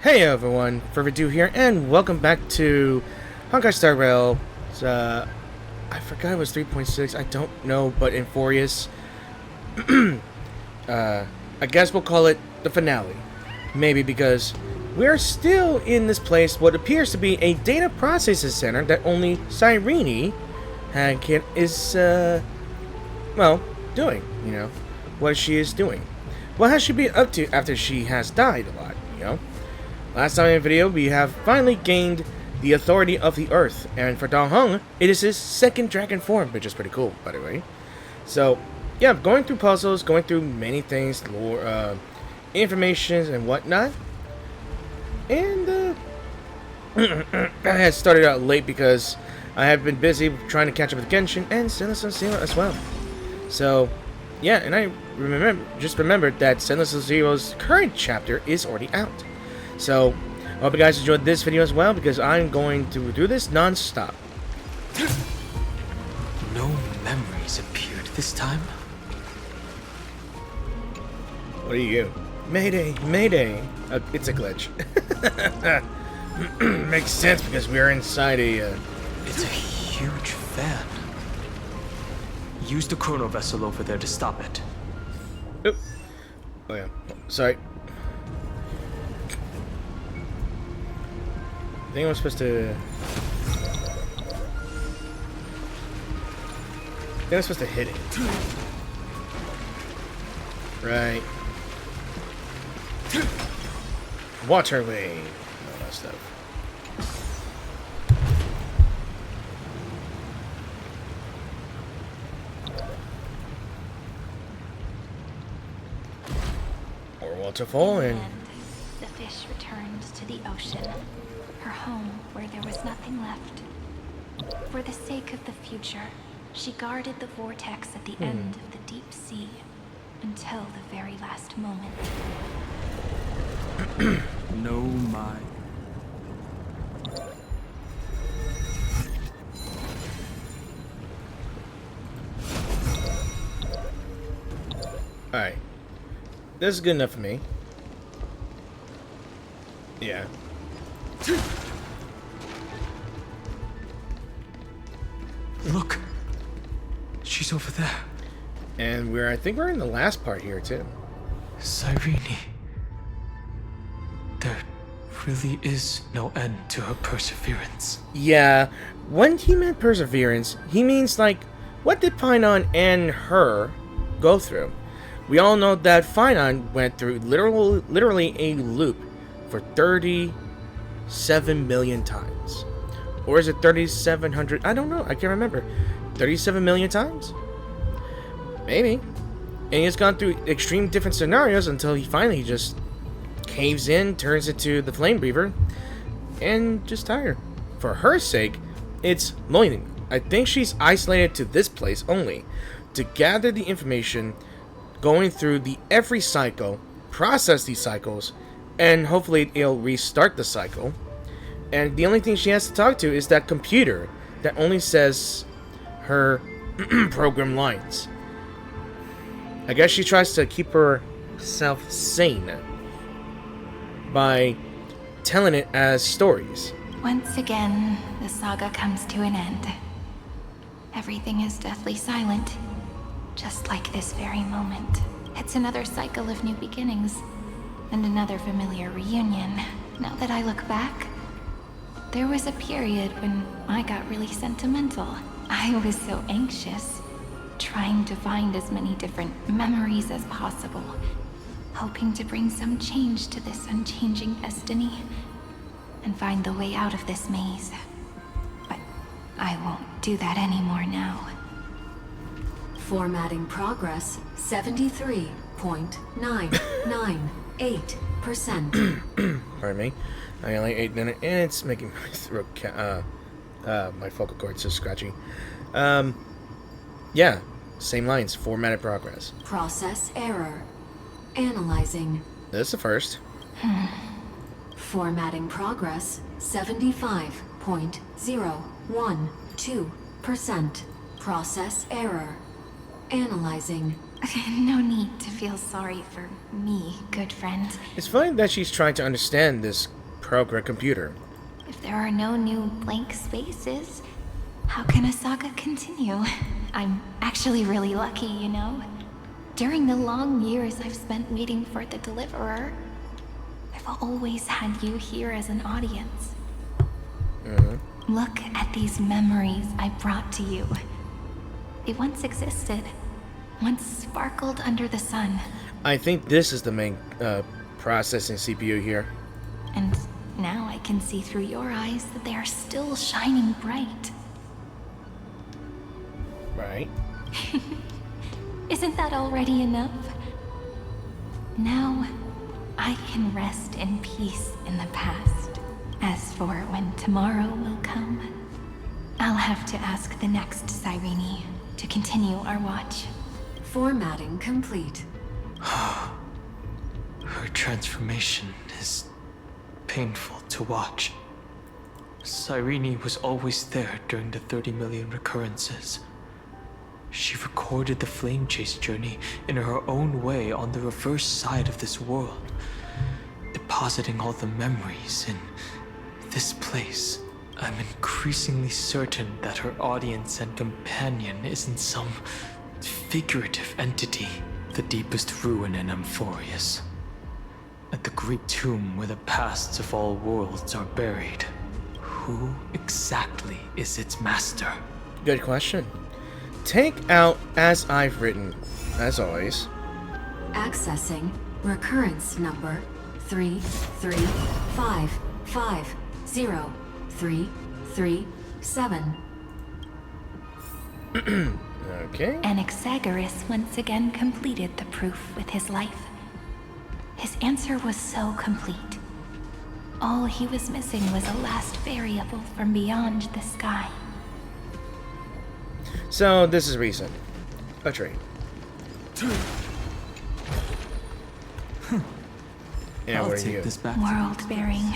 Hey everyone, Further here, and welcome back to Honkai Star Rail. I forgot it was 3.6, I don't know, but in Furious, I guess we'll call it the finale. Maybe because we're still in this place, what appears to be a data processing center that only Cyrene is doing, what she is doing. What has she been up to after she has died a lot, Last time in the video, we have finally gained the authority of the Earth, and for Dong Heng, it is his second dragon form, which is pretty cool, by the way. So, yeah, going through puzzles, going through many things, lore, information and whatnot. And, I had started out late because I have been busy trying to catch up with Genshin and Senless Zero as well. So, yeah, and I remembered that Senless Zero's current chapter is already out. So, I hope you guys enjoyed this video as well, because I'm going to do this non-stop. No memories appeared this time? What are you? Mayday, mayday. It's a glitch. Makes sense, because we're inside a... It's a huge fan. Use the chrono vessel over there to stop it. Oop. Oh yeah, sorry. I think I'm supposed to... hit it. Right. Water wave. All that stuff. Or waterfall and... The fish returned to the ocean. Her home where there was nothing left. For the sake of the future, she guarded the vortex at the end of the deep sea until the very last moment. No, my. Alright. This is good enough for me. Yeah. Look! She's over there. And I think we're in the last part here, too. Cyrene. There really is no end to her perseverance. Yeah, when he meant perseverance, he means, like, what did Finon and her go through? We all know that Finon went through literally a loop for 37 million times. Or is it 3,700? I don't know. I can't remember. 37 million times? Maybe. And he's gone through extreme different scenarios until he finally just caves in, turns into the Flame Breather, and just tired. For her sake, it's lonely. I think she's isolated to this place only to gather the information, going through every cycle, process these cycles, and hopefully it'll restart the cycle. And the only thing she has to talk to is that computer that only says her program lines. I guess she tries to keep herself sane by telling it as stories. Once again, the saga comes to an end. Everything is deathly silent, just like this very moment. It's another cycle of new beginnings, and another familiar reunion. Now that I look back, there was a period when I got really sentimental. I was so anxious, trying to find as many different memories as possible, hoping to bring some change to this unchanging destiny, and find the way out of this maze. But I won't do that anymore now. Formatting progress 73.998%. Pardon me. I only 8 minutes, and it's making my throat, my vocal cords so scratchy. Yeah, same lines. Formatted progress. Process error. Analyzing. This is the first. Formatting progress 75.012%. Process error. Analyzing. No need to feel sorry for me, good friend. It's funny that she's trying to understand this program computer. If there are no new blank spaces, how can a saga continue? I'm actually really lucky, you know? During the long years I've spent waiting for the Deliverer, I've always had you here as an audience. Look at these memories I brought to you. They once existed, once sparkled under the sun. I think this is the main processing CPU here. And now I can see through your eyes that they are still shining bright. Right. Isn't that already enough? Now, I can rest in peace in the past. As for when tomorrow will come, I'll have to ask the next Cyrene to continue our watch. Formatting complete. Her transformation is painful to watch. Cyrene was always there during the 30 million recurrences. She recorded the flame chase journey in her own way on the reverse side of this world, depositing all the memories in this place. I'm increasingly certain that her audience and companion isn't some figurative entity, the deepest ruin in Amphorius. At the great tomb where the pasts of all worlds are buried. Who exactly is its master? Good question. Take out as I've written, as always. Accessing recurrence number 335503337. Okay. Anaxagoras once again completed the proof with his life. His answer was so complete. All he was missing was a last variable from beyond the sky. So this is recent. A tree. Yeah, I'll what are take you? this back. World-bearing.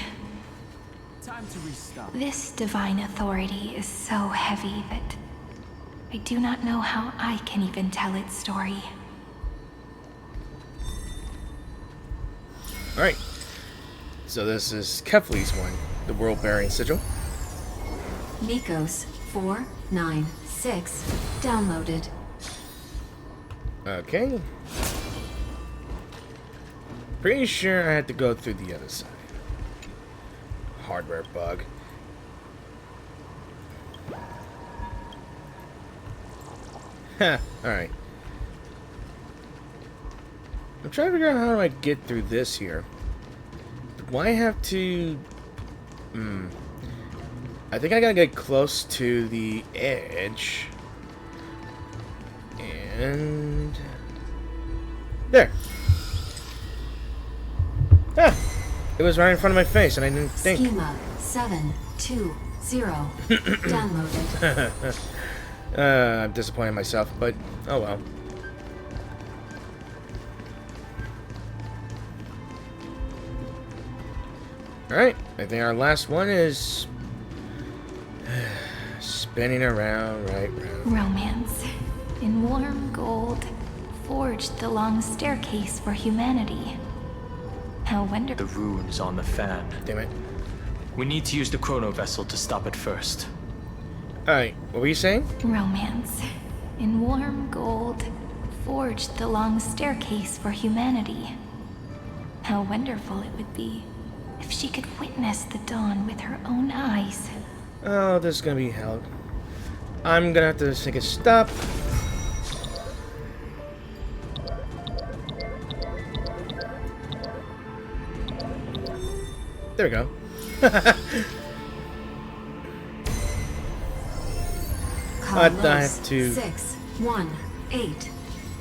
Time to restart. This divine authority is so heavy that I do not know how I can even tell its story. Alright. So this is Kefli's one, the world-bearing sigil. Nikos 496 downloaded. Okay. Pretty sure I had to go through the other side. Hardware bug. Huh, alright. I'm trying to figure out how do I get through this here. Do I have to... I think I gotta get close to the edge. And... there! Ah! It was right in front of my face and I didn't think. Schema 720 downloaded. I'm disappointed in myself, but oh well. Alright, I think our last one is spinning around, right round. Romance. In warm gold, forged the long staircase for humanity. How wonderful. The rune's on the fan. Damn it. We need to use the chrono vessel to stop it first. Alright, what were you saying? Romance. In warm gold, forged the long staircase for humanity. How wonderful it would be if she could witness the dawn with her own eyes. Oh, this is gonna be hell. I'm gonna have to take a stop. There we go. I have to. 618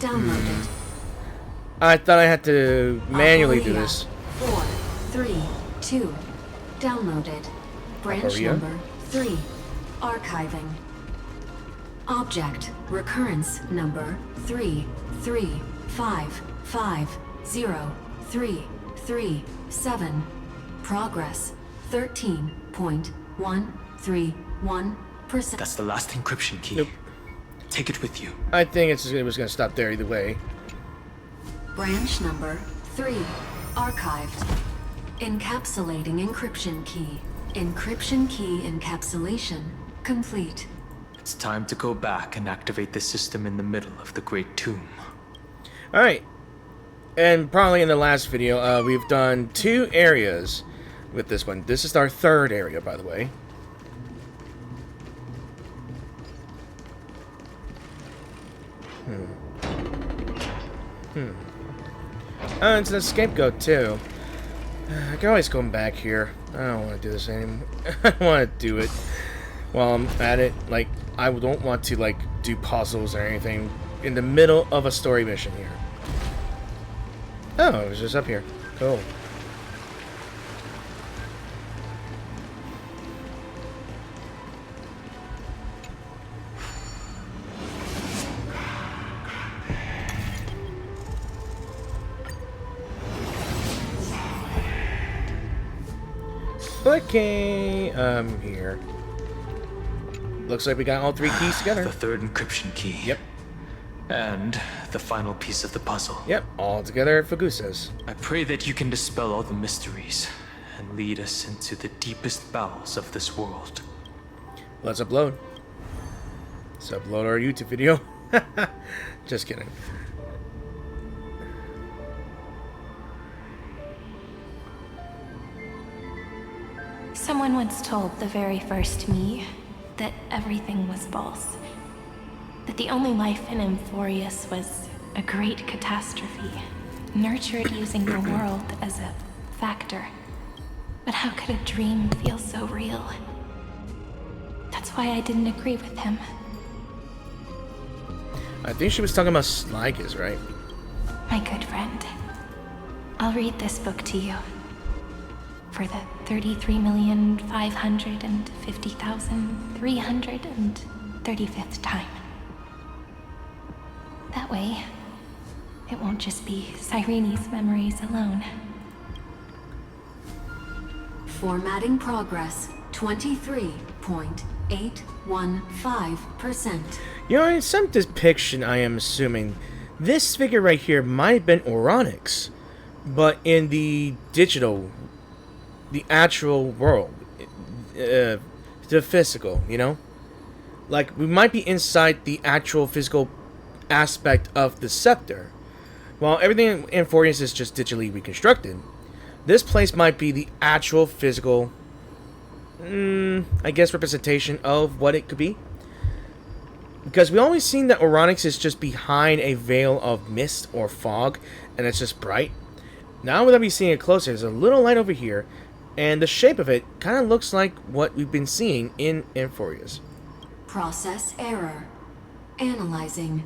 downloaded. I thought I had to manually do this. 432 downloaded. Branch Aporia? number 3 archiving. Object recurrence number 335503337. Progress 13.131%. That's the last encryption key. Nope. Take it with you. I think it was gonna stop there either way. Branch number 3. Archived. Encapsulating encryption key. Encryption key encapsulation complete. It's time to go back and activate the system in the middle of the Great Tomb. Alright. And probably in the last video, we've done 2 areas with this one. This is our 3rd area, by the way. It's an scapegoat, too. I can always come back here. I don't want to do this anymore. I don't want to do it while I'm at it. Like, I don't want to, like, do puzzles or anything in the middle of a story mission here. Oh, it was just up here. Cool. Okay, here. Looks like we got all 3 keys together. The 3rd encryption key. Yep. And the final piece of the puzzle. Yep, all together for Gooses. I pray that you can dispel all the mysteries and lead us into the deepest bowels of this world. Let's upload. Let's upload our YouTube video. Just kidding. Someone once told the very first me that everything was false. That the only life in Amphorius was a great catastrophe, nurtured using the world as a factor. But how could a dream feel so real? That's why I didn't agree with him. I think she was talking about Slygus, right? My good friend, I'll read this book to you. For the 33,550,335th time. That way, it won't just be Cyrene's memories alone. Formatting progress 23.815%. You know, in some depiction, I am assuming this figure right here might have been Oronix, but in the digital, the actual world, the physical, you know? Like, we might be inside the actual physical aspect of the scepter. While everything in Amphorius is just digitally reconstructed, this place might be the actual physical, I guess, representation of what it could be. Because we always seen that Oronix is just behind a veil of mist or fog, and it's just bright. Now that we seeing it closer, there's a little light over here, and the shape of it kind of looks like what we've been seeing in Amphorius. Process error. Analyzing.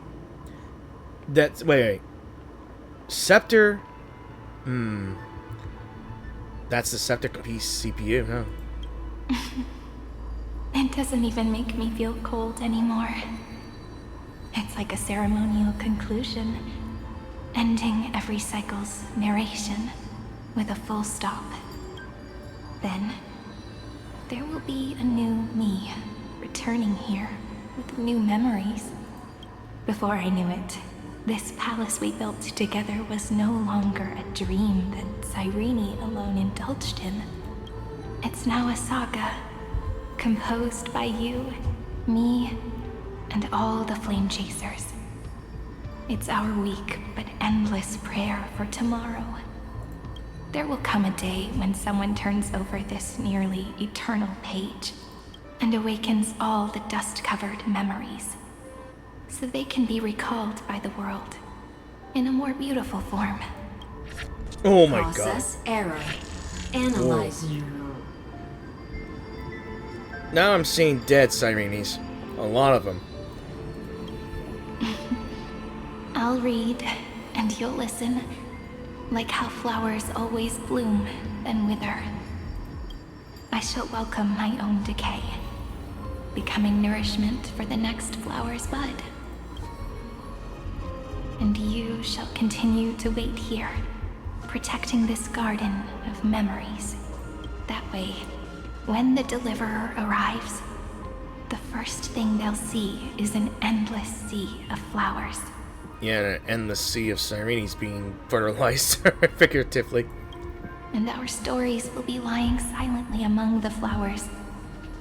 That's wait. Scepter. That's the Scepter piece CPU, huh? It doesn't even make me feel cold anymore. It's like a ceremonial conclusion, ending every cycle's narration with a full stop. Then, there will be a new me, returning here with new memories. Before I knew it, this palace we built together was no longer a dream that Cyrene alone indulged in. It's now a saga, composed by you, me, and all the flame chasers. It's our weak but endless prayer for tomorrow. There will come a day when someone turns over this nearly eternal page and awakens all the dust-covered memories, so they can be recalled by the world in a more beautiful form. Oh my god. Process error. Analyzing. Now I'm seeing dead Cyrenes. A lot of them. I'll read, and you'll listen, like how flowers always bloom, then wither. I shall welcome my own decay, becoming nourishment for the next flower's bud. And you shall continue to wait here, protecting this garden of memories. That way, when the deliverer arrives, the first thing they'll see is an endless sea of flowers. Yeah, an endless sea of Cyrenes being fertilized, figuratively. And our stories will be lying silently among the flowers,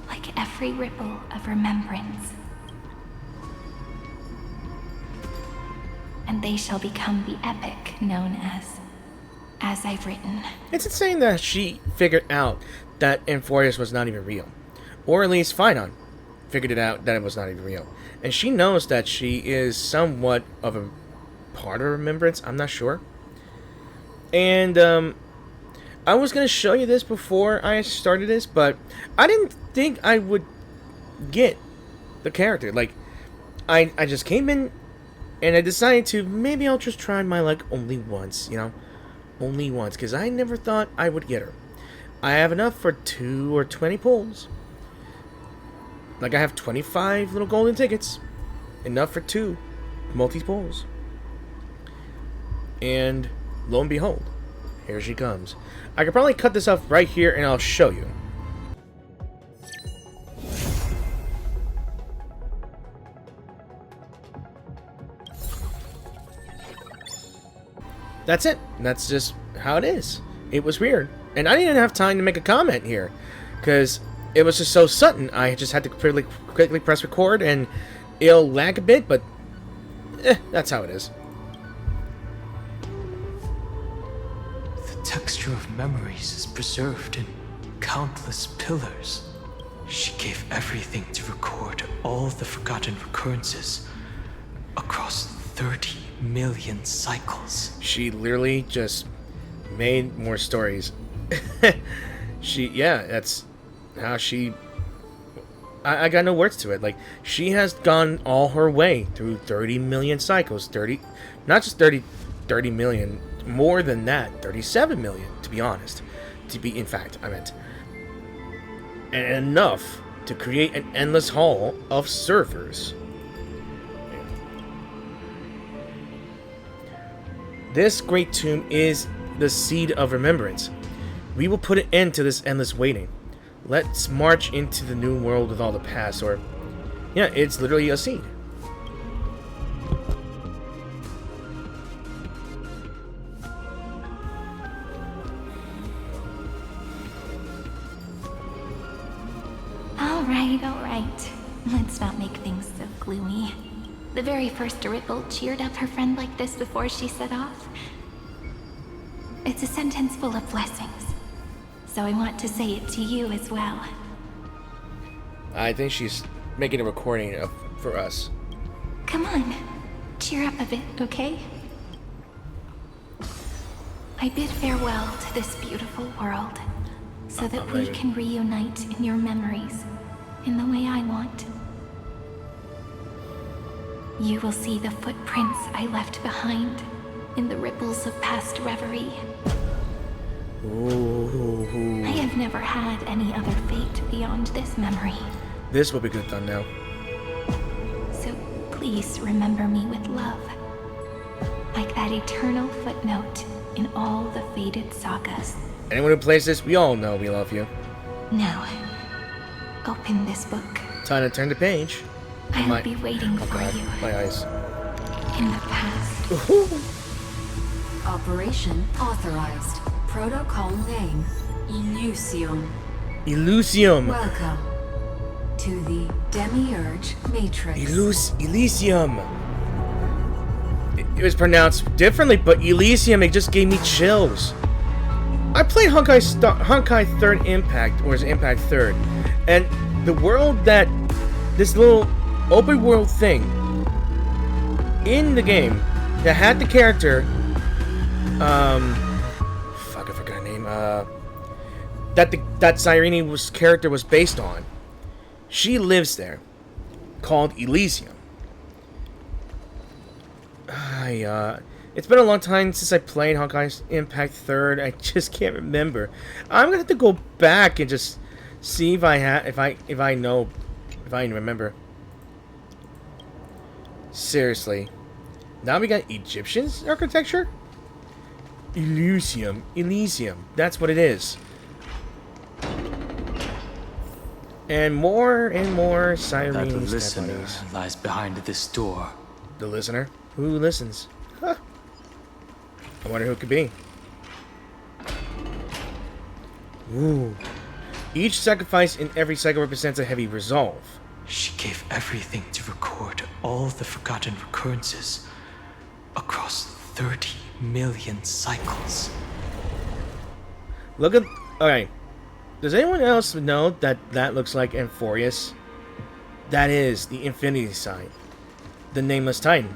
like every ripple of remembrance. And they shall become the epic known as I've written. It's insane that she figured out that Amphorius was not even real. Or at least Phynon figured it out that it was not even real. And she knows that she is somewhat of a part of remembrance. I'm not sure. And I was going to show you this before I started this, but I didn't think I would get the character. Like, I just came in and I decided to, maybe I'll just try my luck only once, you know? Only once, because I never thought I would get her. I have enough for 2 or 20 pulls. Like, I have 25 little golden tickets. Enough for 2 multi-pulls. And lo and behold, here she comes. I could probably cut this off right here and I'll show you. That's it. That's just how it is. It was weird. And I didn't have time to make a comment here. Because it was just so sudden. I just had to quickly press record and it'll lag a bit, but that's how it is. The texture of memories is preserved in countless pillars. She gave everything to record all the forgotten recurrences across 30 million cycles. She literally just made more stories. Yeah, that's how she... I got no words to it. Like, she has gone all her way through 30 million cycles. 30... Not just 30 million. More than that. 37 million, to be honest. In fact, I meant. And enough to create an endless hall of servers. This great tomb is the seed of remembrance. We will put an end to this endless waiting. Let's march into the new world with all the past, or... Yeah, it's literally a seed. Alright. Let's not make things so gloomy. The very first ripple cheered up her friend like this before she set off. It's a sentence full of blessings, so I want to say it to you as well. I think she's making a recording for us. Come on, cheer up a bit, okay? I bid farewell to this beautiful world, so that we can reunite in your memories, in the way I want. You will see the footprints I left behind in the ripples of past reverie. Ooh. I have never had any other fate beyond this memory. This will be good done now. So please remember me with love. Like that eternal footnote in all the faded sagas. Anyone who plays this, we all know we love you. Now, open this book. Time to turn the page. I'll be waiting for you. My eyes. In the past. Operation authorized. Protocol name, Elysium. Elysium. Welcome to the Demiurge Matrix. Elysium. It was pronounced differently, but Elysium, it just gave me chills. I played Honkai 3rd Impact, or is it Impact 3rd? And the world that... This little open world thing in the game that had the character... Fuck, I forgot her name. That Cyrene character was based on. She lives there. Called Elysium. It's been a long time since I played Honkai Impact 3rd. I just can't remember. I'm gonna have to go back and just see if I remember. Seriously. Now we got Egyptian architecture? Elysium. That's what it is. And more Cyrene That listener step-buddies. lies behind this door. The listener? Who listens? Huh. I wonder who it could be. Ooh. Each sacrifice in every cycle represents a heavy resolve. She gave everything to record all the forgotten recurrences across 30 million cycles. Look at... Alright. Does anyone else know that that looks like Amphorius? That is the Infinity Sign. The Nameless Titan.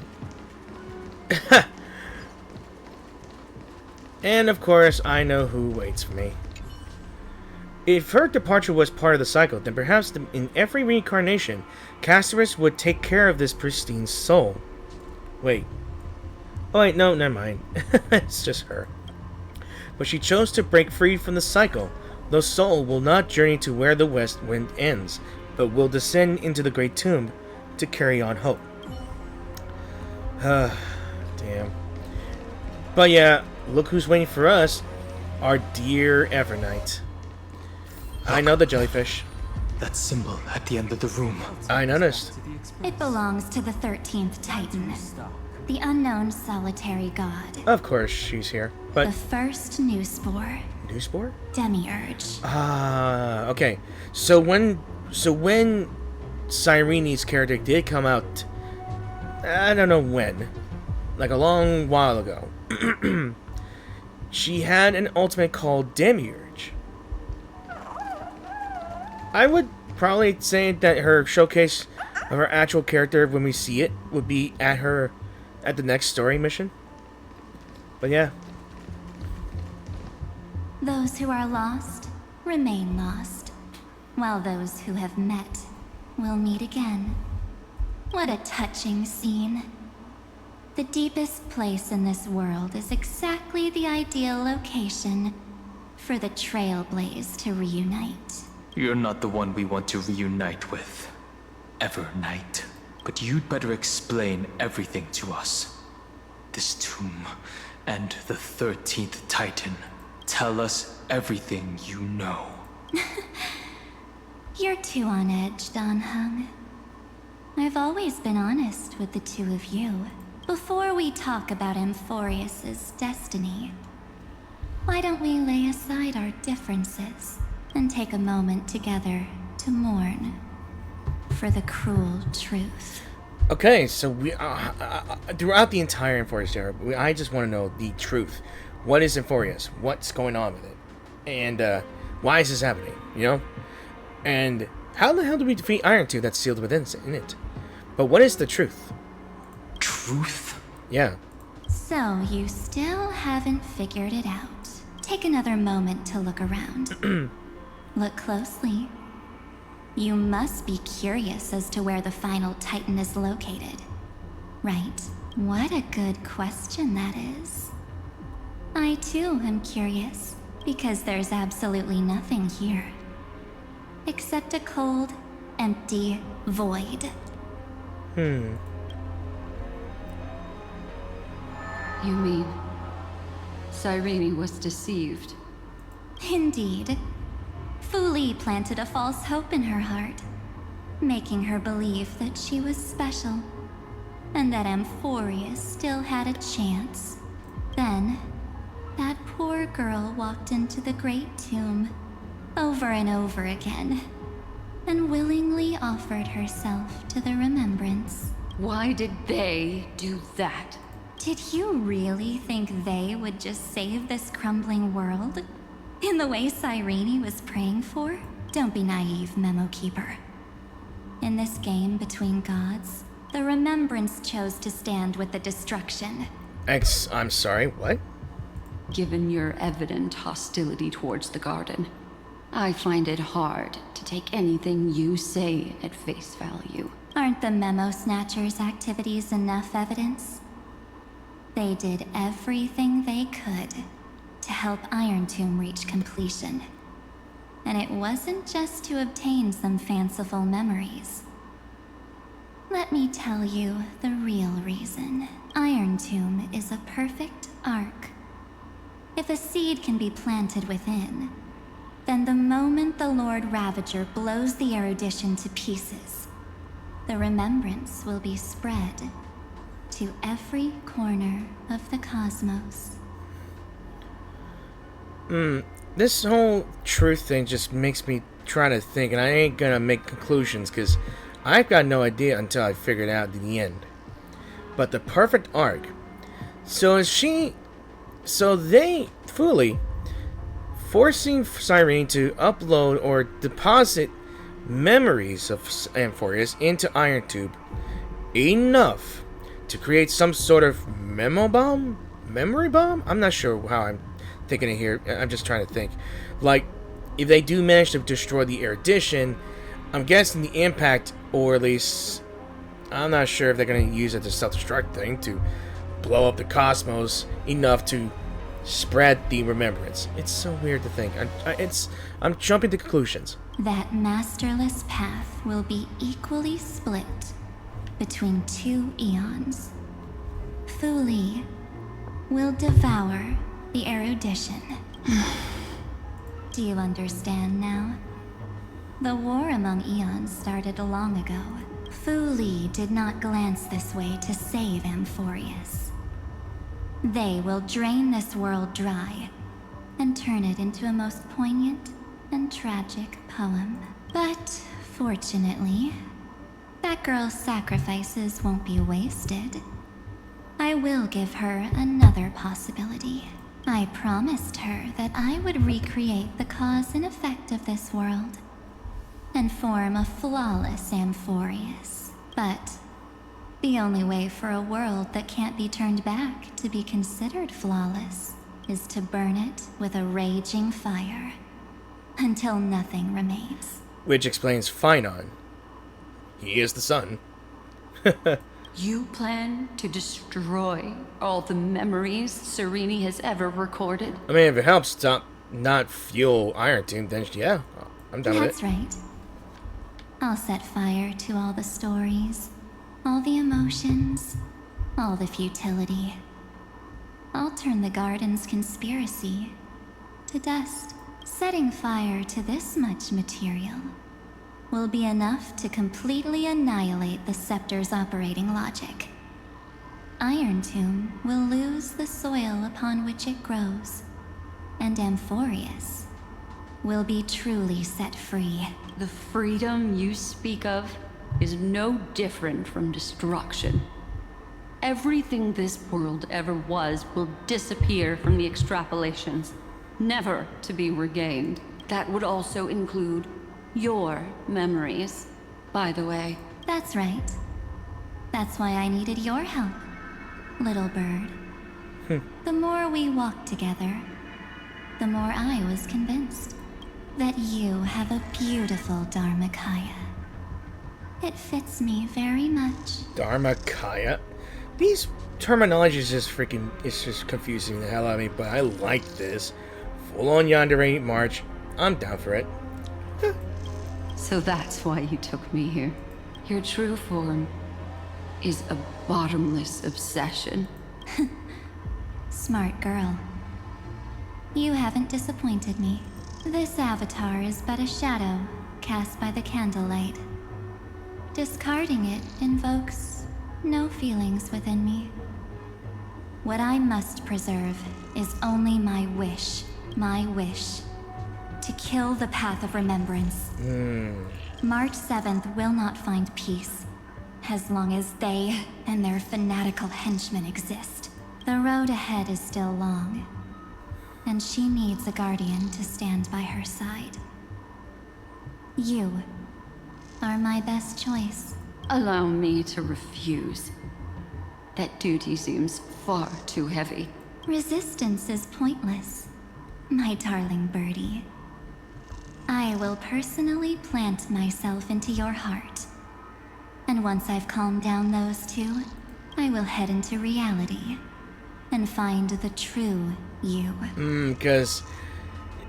And of course, I know who waits for me. If her departure was part of the cycle, then perhaps in every reincarnation, Castorus would take care of this pristine soul. Wait. Oh wait, no, never mind. It's just her. But she chose to break free from the cycle. The soul will not journey to where the west wind ends, but will descend into the great tomb to carry on hope. Damn. But yeah, look who's waiting for us. Our dear Evernight. I know the jellyfish. That symbol at the end of the room. I noticed. It belongs to the 13th Titan, the unknown solitary god. Of course, she's here. But The first new spore, new spore? Demiurge. Ah, okay. So when Cyrene's character did come out, I don't know when, like a long while ago, she had an ultimate called Demiurge. I would probably say that her showcase of her actual character when we see it would be at the next story mission. But yeah. Those who are lost remain lost, while those who have met will meet again. What a touching scene. The deepest place in this world is exactly the ideal location for the Trailblaze to reunite. You're not the one we want to reunite with, Evernight. But you'd better explain everything to us. This tomb and the 13th Titan. Tell us everything you know. You're too on edge, Donhung. I've always been honest with the two of you. Before we talk about Amphorius's destiny, why don't we lay aside our differences and take a moment together to mourn for the cruel truth? Okay, so we throughout the entire Amphorius era, I just want to know the truth. What is Amphorius? What's going on with it? And why is this happening? You know? And how the hell do we defeat Iron Tooth that's sealed within it? But what is the truth? Truth? Yeah. So you still haven't figured it out. Take another moment to look around. Look closely. You must be curious as to where the final Titan is located, right? What a good question that is. I too am curious, because there's absolutely nothing here. Except a cold, empty void. Hmm. You mean Cyrene was deceived? Indeed. Fu Li planted a false hope in her heart, making her believe that she was special, and that Amphorius still had a chance. Then, that poor girl walked into the great tomb, over and over again, and willingly offered herself to the remembrance. Why did they do that? Did you really think they would just save this crumbling world? In the way Cyrene was praying for? Don't be naive, Memo Keeper. In this game between gods, the remembrance chose to stand with the destruction. I'm sorry, what? Given your evident hostility towards the garden, I find it hard to take anything you say at face value. Aren't the Memo Snatchers' activities enough evidence? They did everything they could to help Iron Tomb reach completion. And it wasn't just to obtain some fanciful memories. Let me tell you the real reason. Iron Tomb is a perfect arc. If a seed can be planted within, then the moment the Lord Ravager blows the erudition to pieces, the remembrance will be spread to every corner of the cosmos. This whole truth thing just makes me try to think, and I ain't gonna make conclusions because I've got no idea until I figure it out in the end. But the perfect arc. So they fully forcing Cyrene to upload or deposit memories of Amphorius into Iron Tube enough to create some sort of memory bomb? I'm not sure how I'm thinking it here. I'm just trying to think. Like, if they do manage to destroy the erudition, I'm guessing the impact, or at least I'm not sure if they're going to use it to self-destruct thing to blow up the cosmos enough to spread the remembrance. It's so weird to think. I'm jumping to conclusions. That masterless path will be equally split between two eons. Thule will devour the erudition. Do you understand now? The war among eons started long ago. Thule did not glance this way to save Amphorius. They will drain this world dry and turn it into a most poignant and tragic poem. But fortunately, that girl's sacrifices won't be wasted. I will give her another possibility. I promised her that I would recreate the cause and effect of this world and form a flawless Amphorius. But the only way for a world that can't be turned back to be considered flawless is to burn it with a raging fire until nothing remains. Which explains Phynon. He is the sun. You plan to destroy all the memories Cyrene has ever recorded? I mean, if it helps not fuel Iron Tomb, then yeah, I'm done with it. That's right. I'll set fire to all the stories, all the emotions, all the futility. I'll turn the garden's conspiracy to dust. Setting fire to this much material will be enough to completely annihilate the scepter's operating logic. Iron Tomb will lose the soil upon which it grows, and Amphorius will be truly set free. The freedom you speak of is no different from destruction. Everything this world ever was will disappear from the extrapolations, never to be regained. That would also include your memories, by the way. That's right. That's why I needed your help, little bird. The more we walked together, the more I was convinced that you have a beautiful Dharmakaya. It fits me very much. Dharmakaya? These terminologies just it's just confusing the hell out of me, but I like this. Full on Yandere March. I'm down for it. So that's why you took me here. Your true form is a bottomless obsession. Smart girl. You haven't disappointed me. This avatar is but a shadow cast by the candlelight. Discarding it invokes no feelings within me. What I must preserve is only my wish to kill the path of remembrance. March 7th will not find peace as long as they and their fanatical henchmen exist. The road ahead is still long, and she needs a guardian to stand by her side. You are my best choice. Allow me to refuse. That duty seems far too heavy. Resistance is pointless, my darling birdie. I will personally plant myself into your heart. And once I've calmed down those two, I will head into reality and find the true you. Because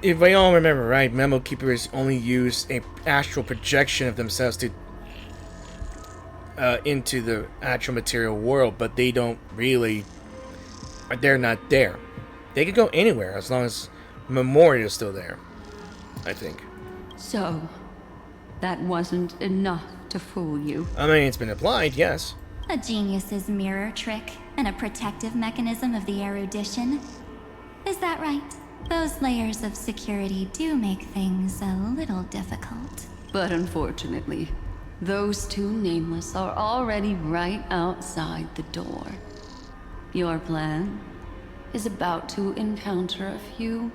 if we all remember, right, Memo Keepers only use a astral projection of themselves to into the actual material world, but they don't really, they're not there. They could go anywhere as long as Memoria is still there, I think. So, that wasn't enough to fool you. I mean, it's been applied, yes. A genius's mirror trick and a protective mechanism of the erudition. Is that right? Those layers of security do make things a little difficult. But unfortunately, those two nameless are already right outside the door. Your plan is about to encounter a few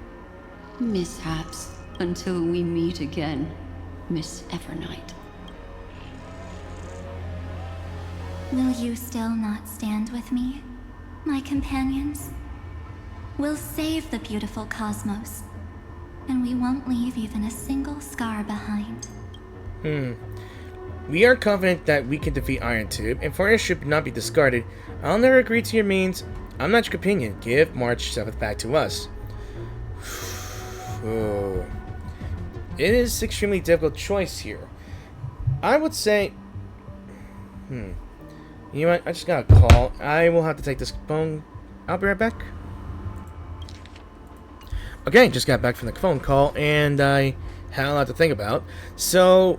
mishaps until we meet again, Miss Evernight. Will you still not stand with me, my companions? We'll save the beautiful cosmos, and we won't leave even a single scar behind. We are confident that we can defeat Iron Tube, and for it should not be discarded. I'll never agree to your means. I'm not your companion. Give March 7th back to us. Oh. It is an extremely difficult choice here. I would say... You know what? I just got a call. I will have to take this phone. I'll be right back. Okay, just got back from the phone call, and I had a lot to think about. So,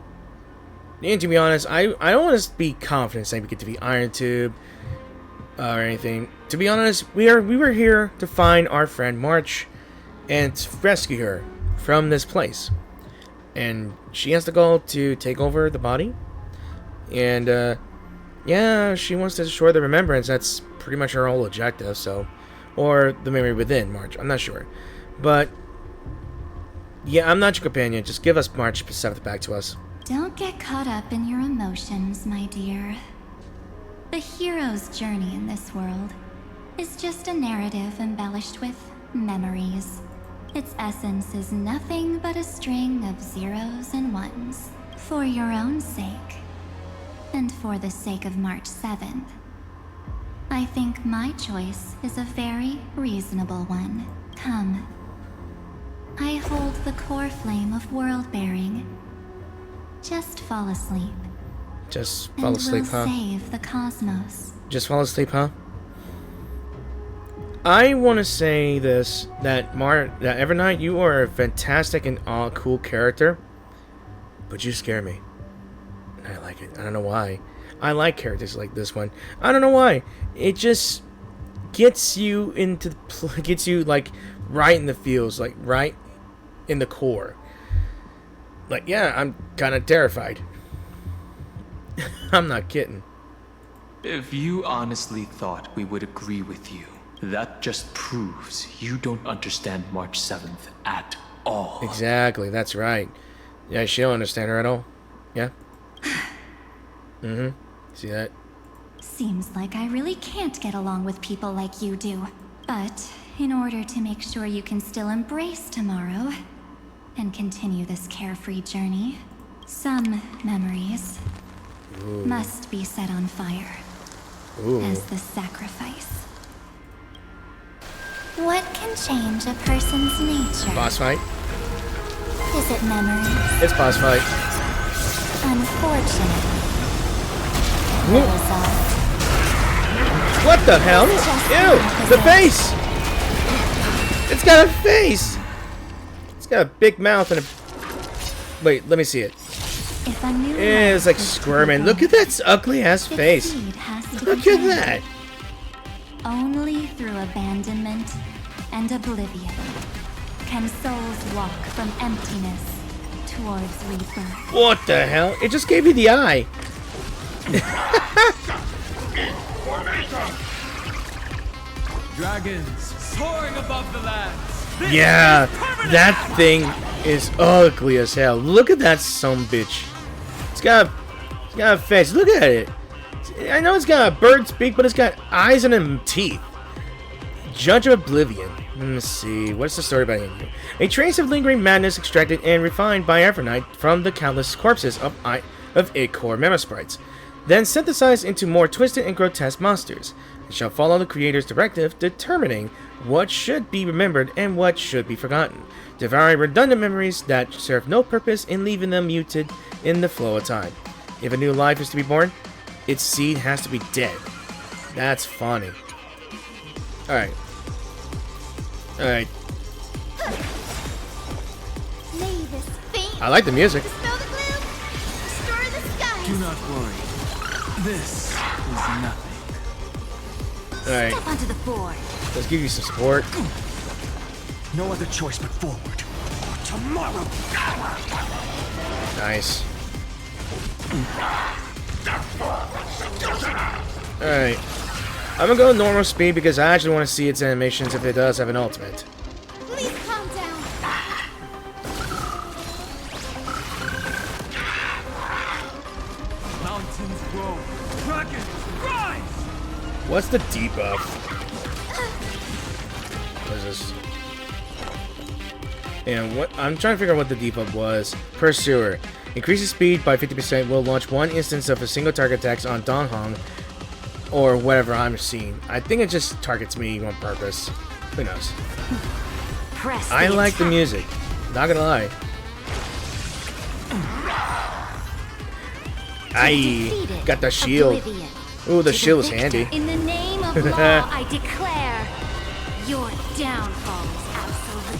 and to be honest, I don't want to be confident saying we get to be Iron Tube or anything. To be honest, we were here to find our friend March and to rescue her from this place. And she has the goal to take over the body. And, yeah, she wants to destroy the remembrance. That's pretty much her whole objective, so... Or the memory within March. I'm not sure. But... Yeah, I'm not your companion. Just give us March 7th back to us. Don't get caught up in your emotions, my dear. The hero's journey in this world is just a narrative embellished with memories. Its essence is nothing but a string of zeros and ones. For your own sake, and for the sake of March 7th, I think my choice is a very reasonable one. Come. I hold the core flame of world-bearing. Just fall asleep. Just fall asleep, and we'll huh? save the cosmos. Just fall asleep, huh? I want to say this, that Evernight, you are a fantastic and cool character, but you scare me. And I like it. I don't know why. I like characters like this one. I don't know why. It just gets you into gets you like right in the feels, like right in the core. Like, yeah, I'm kind of terrified. I'm not kidding. If you honestly thought we would agree with you, that just proves you don't understand March 7th at all. Exactly, that's right. Yeah, she don't understand her at all. Yeah? See that? Seems like I really can't get along with people like you do. But in order to make sure you can still embrace tomorrow and continue this carefree journey, some memories must be set on fire as the sacrifice. What can change a person's nature? Boss fight? Is it memories? It's boss fight. Unfortunately, the result What the hell? Ew! The face! It's got a face! It's got a big mouth and a... Wait, let me see it. if a new It's like squirming. Look at that ugly ass face. Look at that. Only through abandonment and oblivion can souls walk from emptiness towards rebirth. What the hell? It just gave me the eye. Dragons soaring above the lands. Yeah, that thing is ugly as hell. Look at that bitch. It's got a face. Look at it. I know it's got a bird's beak, but it's got eyes and teeth. Judge of Oblivion. Let's see. What's the story about him? A trace of lingering madness extracted and refined by Evernight from the countless corpses of core Memosprites, then synthesized into more twisted and grotesque monsters. It shall follow the creator's directive, determining what should be remembered and what should be forgotten, devouring redundant memories that serve no purpose and leaving them muted in the flow of time. If a new life is to be born, its seed has to be dead. That's funny. Alright. Alright. I like the music. Do not worry. This is nothing. Alright, Step onto the board. let's give you some support. No other choice but forward. Tomorrow. Nice. Alright. I'm gonna go normal speed because I actually want to see its animations if it does have an ultimate. Please calm down. Mountains grow. Dragons rise! What's the debuff? What is this? And what I'm trying to figure out what the debuff was. Pursuer. Increases speed by 50%, will launch one instance of a single target attacks on Donghong or whatever I'm seeing. I think it just targets me on purpose. Who knows? Press I the like the attack. music. Not gonna lie. Aye, got the shield. Oblivion. Ooh, the To shield is victor, handy. In the name of law, I declare your downfall is absolute.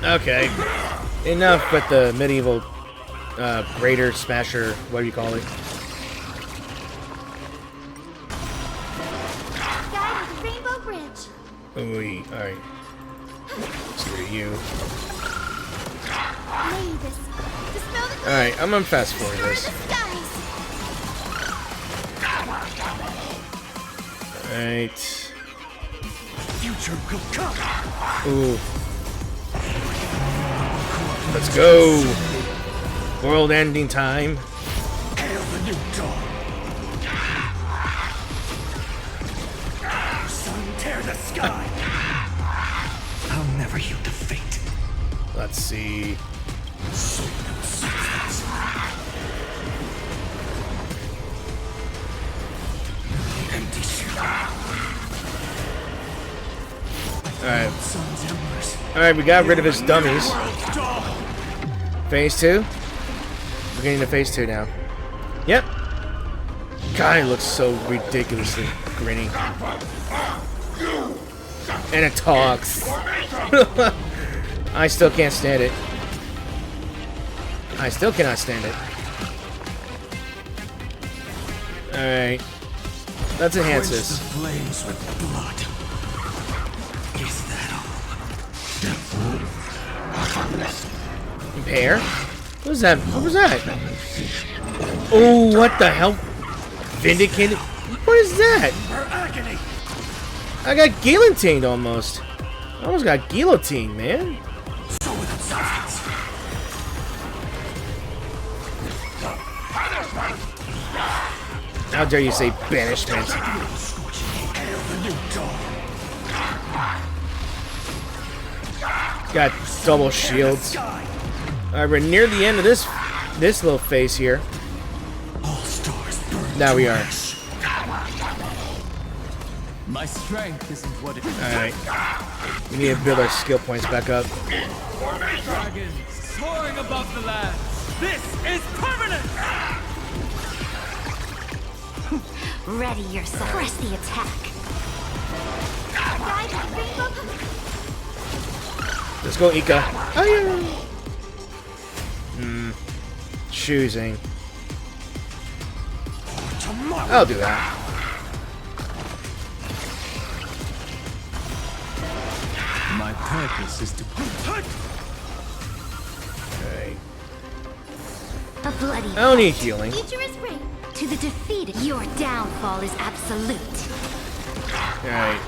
Okay. Enough with the medieval Raider Smasher, what do you call it? Guide with Rainbow Bridge. Ooh, alright. Screw you. Mavis, dispel the Alright, I'm gonna fast forward destroy this. the skies. Alright. Future will come. Ooh. Let's go! World ending time. Hail the new dawn. Sun, tear the sky. I'll never yield to fate. Let's see. Empty shell. Alright. Sun's embers. Alright, we got rid of his dummies. Dawn. Phase 2? We're getting to phase 2 now. Yep. God, it looks so ridiculously grinny. And it talks. I still can't stand it. I still cannot stand it. Alright. Let's enhance Quench this. the flames with blood. Is that all? Impair? What was that? What was that? Oh, what the hell? Vindicated? What is that? Her agony. I got guillotined almost. I almost got guillotined, man. So without substance. How dare you say banishment? Scorching heat. Hail the new dawn. Got double shields. Sky. Alright, we're near the end of this little phase here. All stars burn. Now we to are. ash. My strength isn't what it is. Alright. We need to build our skill points back up. Dragons soaring above the land. This is permanent! Ready yourself. Press the attack. Guide with Rainbow. Let's go, Ika. Oh, yeah. Choosing. Tomorrow. I'll do that. My purpose is to Alright. A bloody. I don't need healing. Future is great. To the defeated, your downfall is absolute. Alright.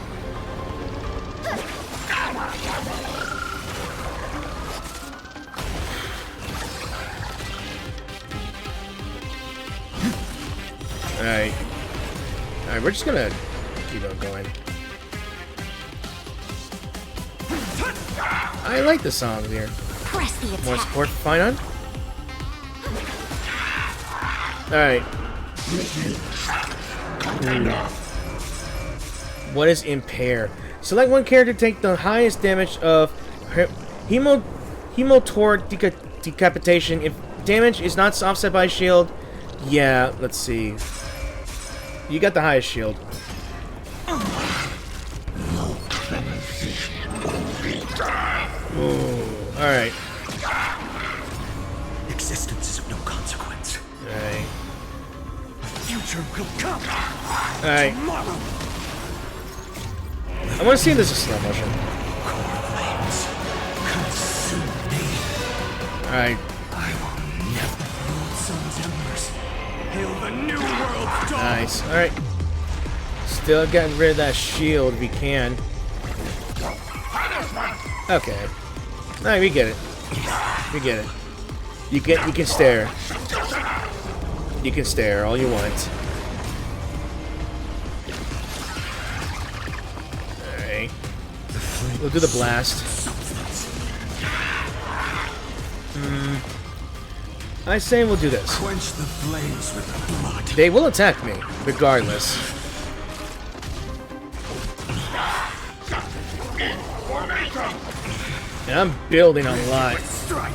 Alright. Alright, we're just gonna keep on going. I like the songs here. Press the More attack. support for Finon? Alright. What is Impair? Select one character to take the highest damage of Hemotor Decapitation. If damage is not offset by shield, yeah, let's see. You got the highest shield. Ooh, alright. Existence is of future will come. Alright. Tomorrow. I want to see this in slow motion. Core flames consume me. Alright. I will never rule sun's embers. Hail the new world's dawn. Nice. Alright. Still getting rid of that shield if we can. Okay. Alright, we get it. We get it. You can stare. You can stare all you want. Alright. We'll do the blast. I say we'll do this. Quench the flames with blood. They will attack me, regardless. And I'm building a lot. Strike.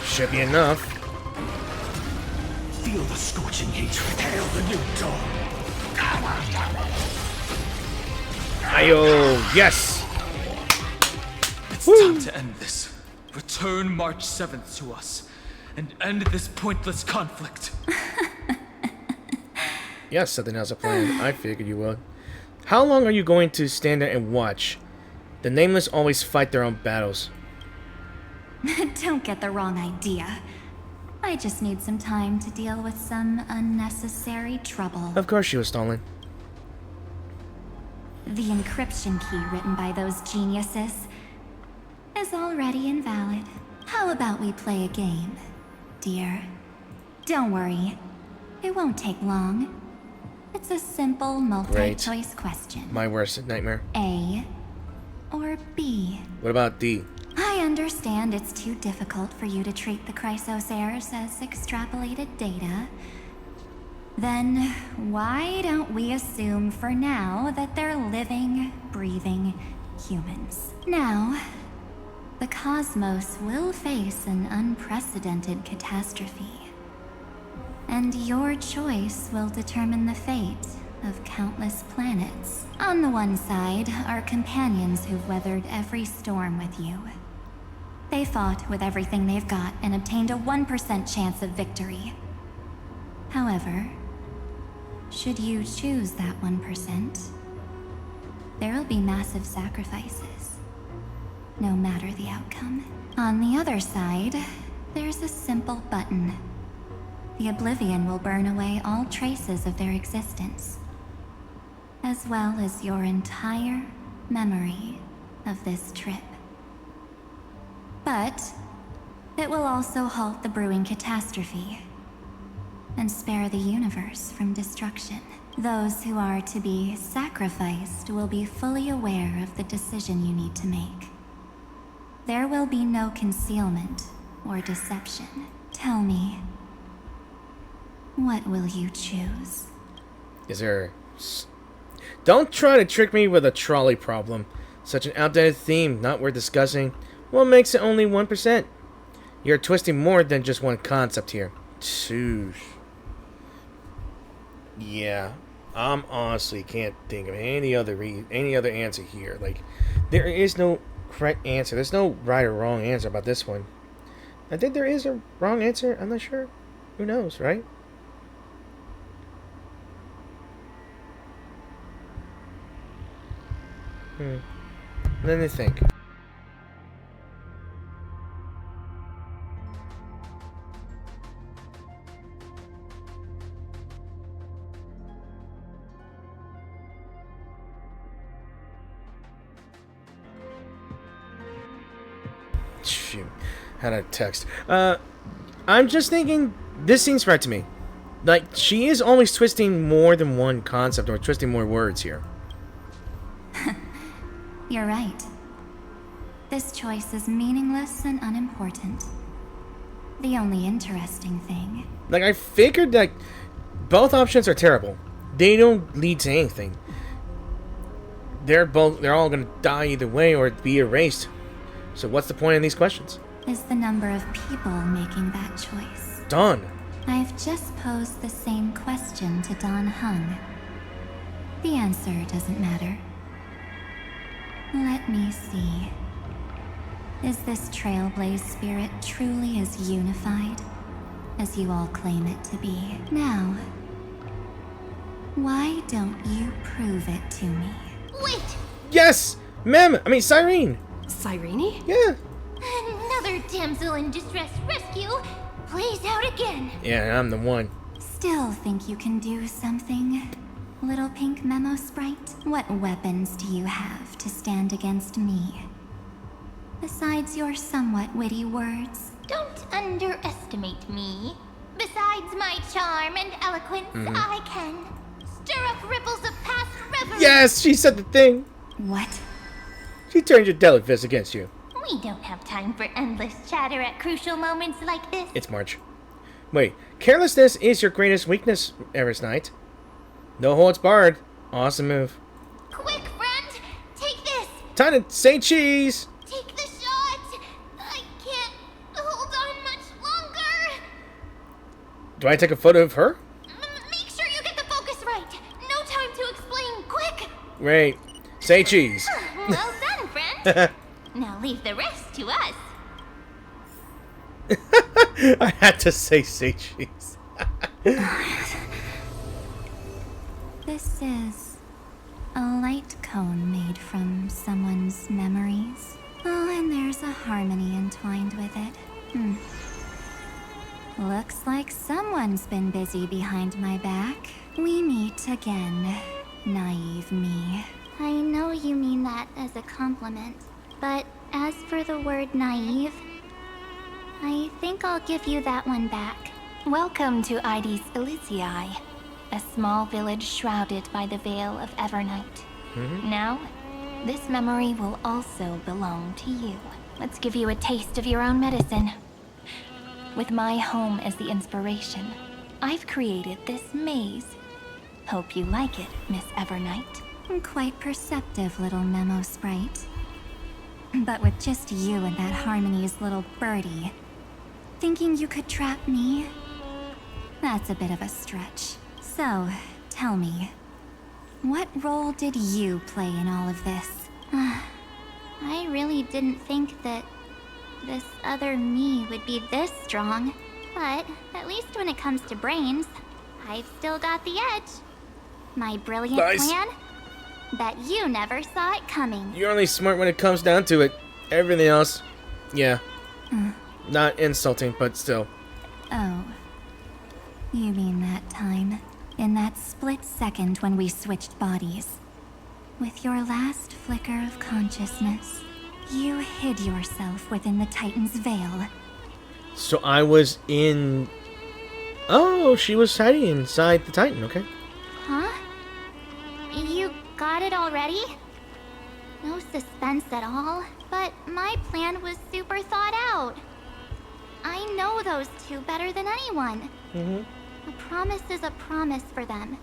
Should be enough. Feel the scorching hatred. Hail the new dawn. Ayo, yes! It's Woo. time to end this. Return March 7th to us, and end this pointless conflict. Yes, something else I planned. I figured you would. How long are you going to stand there and watch? The Nameless always fight their own battles. Don't get the wrong idea. I just need some time to deal with some unnecessary trouble. Of course she was stolen. The encryption key written by those geniuses is already invalid. How about we play a game, dear? Don't worry. It won't take long. It's a simple multi-choice question. My worst nightmare. A or B? What about D? I understand it's too difficult for you to treat the Chrysos heirs as extrapolated data. Then why don't we assume for now that they're living, breathing humans? Now, the cosmos will face an unprecedented catastrophe. And your choice will determine the fate of countless planets. On the one side are companions who've weathered every storm with you. They fought with everything they've got and obtained a 1% chance of victory. However, should you choose that 1%, there'll be massive sacrifices, no matter the outcome. On the other side, there's a simple button. The Oblivion will burn away all traces of their existence, as well as your entire memory of this trip. But it will also halt the brewing catastrophe and spare the universe from destruction. Those who are to be sacrificed will be fully aware of the decision you need to make. There will be no concealment or deception. Tell me, what will you choose? Is there... Don't try to trick me with a trolley problem. Such an outdated theme, not worth discussing. What makes it only 1%? You're twisting more than just one concept here. Toosh. Yeah, honestly can't think of any other answer here. Like, there is no correct answer. There's no right or wrong answer about this one. I think there is a wrong answer. I'm not sure. Who knows, right? Let me think. Shoot, had a text. I'm just thinking this seems right to me. Like, she is always twisting more than one concept or twisting more words here. You're right. This choice is meaningless and unimportant. The only interesting thing... Like, I figured that both options are terrible. They don't lead to anything. They're all gonna die either way or be erased. So what's the point in these questions? Is the number of people making that choice. Done. I've just posed the same question to Don Hung. The answer doesn't matter. Let me see. Is this Trailblaze spirit truly as unified as you all claim it to be? Now, Why don't you prove it to me? Wait! Yes! Cyrene! Cyrene? Yeah. Another damsel in distress rescue? Plays out again. Yeah, I'm the one. Still think you can do something? Little pink memo sprite? What weapons do you have to stand against me? Besides your somewhat witty words. Don't underestimate me. Besides my charm and eloquence, I can stir up ripples of past reverie. Yes, she said the thing. What? She turned your delic fist against you. We don't have time for endless chatter at crucial moments like this. It's March. Wait, carelessness is your greatest weakness, Evernight. No holds barred. Awesome move. Quick, friend! Take this! Time to say cheese! Take the shot! I can't hold on much longer! Do I take a photo of her? Make sure you get the focus right! No time to explain! Quick! Wait. Say cheese. Well done, friend! Now leave the rest to us. I had to say cheese. This is a light cone made from someone's memories. Oh, and there's a harmony entwined with it. Looks like someone's been busy behind my back. We meet again, naive me. I know you mean that as a compliment, but as for the word naive, I think I'll give you that one back. Welcome to Ides Elysiae, a small village shrouded by the veil of Evernight. Now, this memory will also belong to you. Let's give you a taste of your own medicine. With my home as the inspiration, I've created this maze. Hope you like it, Miss Evernight. Quite perceptive little memo sprite. But with just you and that Harmony's little birdie, thinking you could trap me? That's a bit of a stretch. So, tell me, what role did you play in all of this? I really didn't think that this other me would be this strong. But at least when it comes to brains, I've still got the edge. My brilliant plan? Bet you never saw it coming. You're only smart when it comes down to it. Everything else, yeah. Not insulting, but still. Oh. You mean that time? In that split second when we switched bodies. With your last flicker of consciousness, you hid yourself within the Titan's veil. So I was in... Oh, she was hiding inside the Titan, okay. Huh? You got it already? No suspense at all, but my plan was super thought out. I know those two better than anyone. A promise is a promise for them.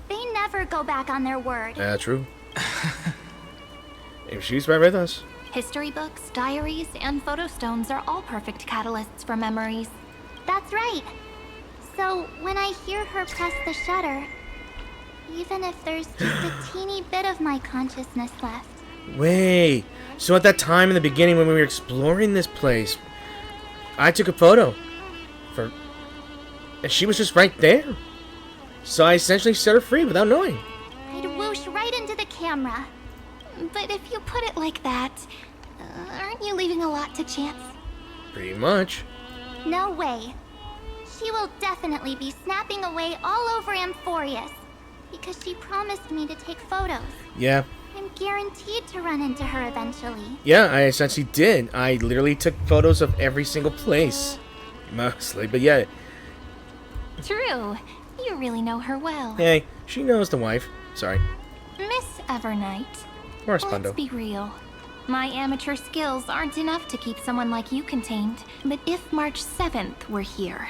They never go back on their word. True. If she's right with us. History books, diaries, and photo stones are all perfect catalysts for memories. That's right. So when I hear her press the shutter, even if there's just a teeny bit of my consciousness left. Wait, so at that time in the beginning when we were exploring this place, I took a photo for... And she was just right there. So I essentially set her free without knowing. I'd whoosh right into the camera. But if you put it like that, aren't you leaving a lot to chance? Pretty much. No way. She will definitely be snapping away all over Amphorius. Because she promised me to take photos. Yeah. I'm guaranteed to run into her eventually. Yeah, I essentially did. I literally took photos of every single place. Mostly, but yeah. True. You really know her well. Hey, she knows the wife. Sorry. Miss Evernight. Correspondo. Let's be real. My amateur skills aren't enough to keep someone like you contained. But if March 7th were here,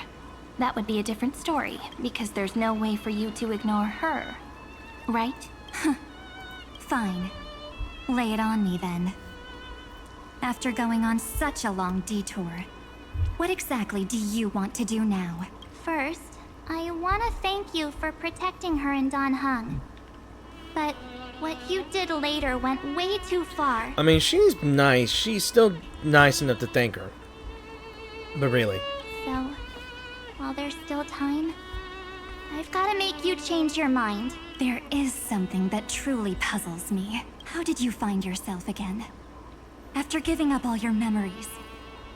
that would be a different story, because there's no way for you to ignore her. Right? Fine. Lay it on me then. After going on such a long detour, what exactly do you want to do now? First, I want to thank you for protecting her and Don Hung. But what you did later went way too far. I mean, she's nice. She's still nice enough to thank her. But really. So, while there's still time, I've gotta make you change your mind. There is something that truly puzzles me. How did you find yourself again? After giving up all your memories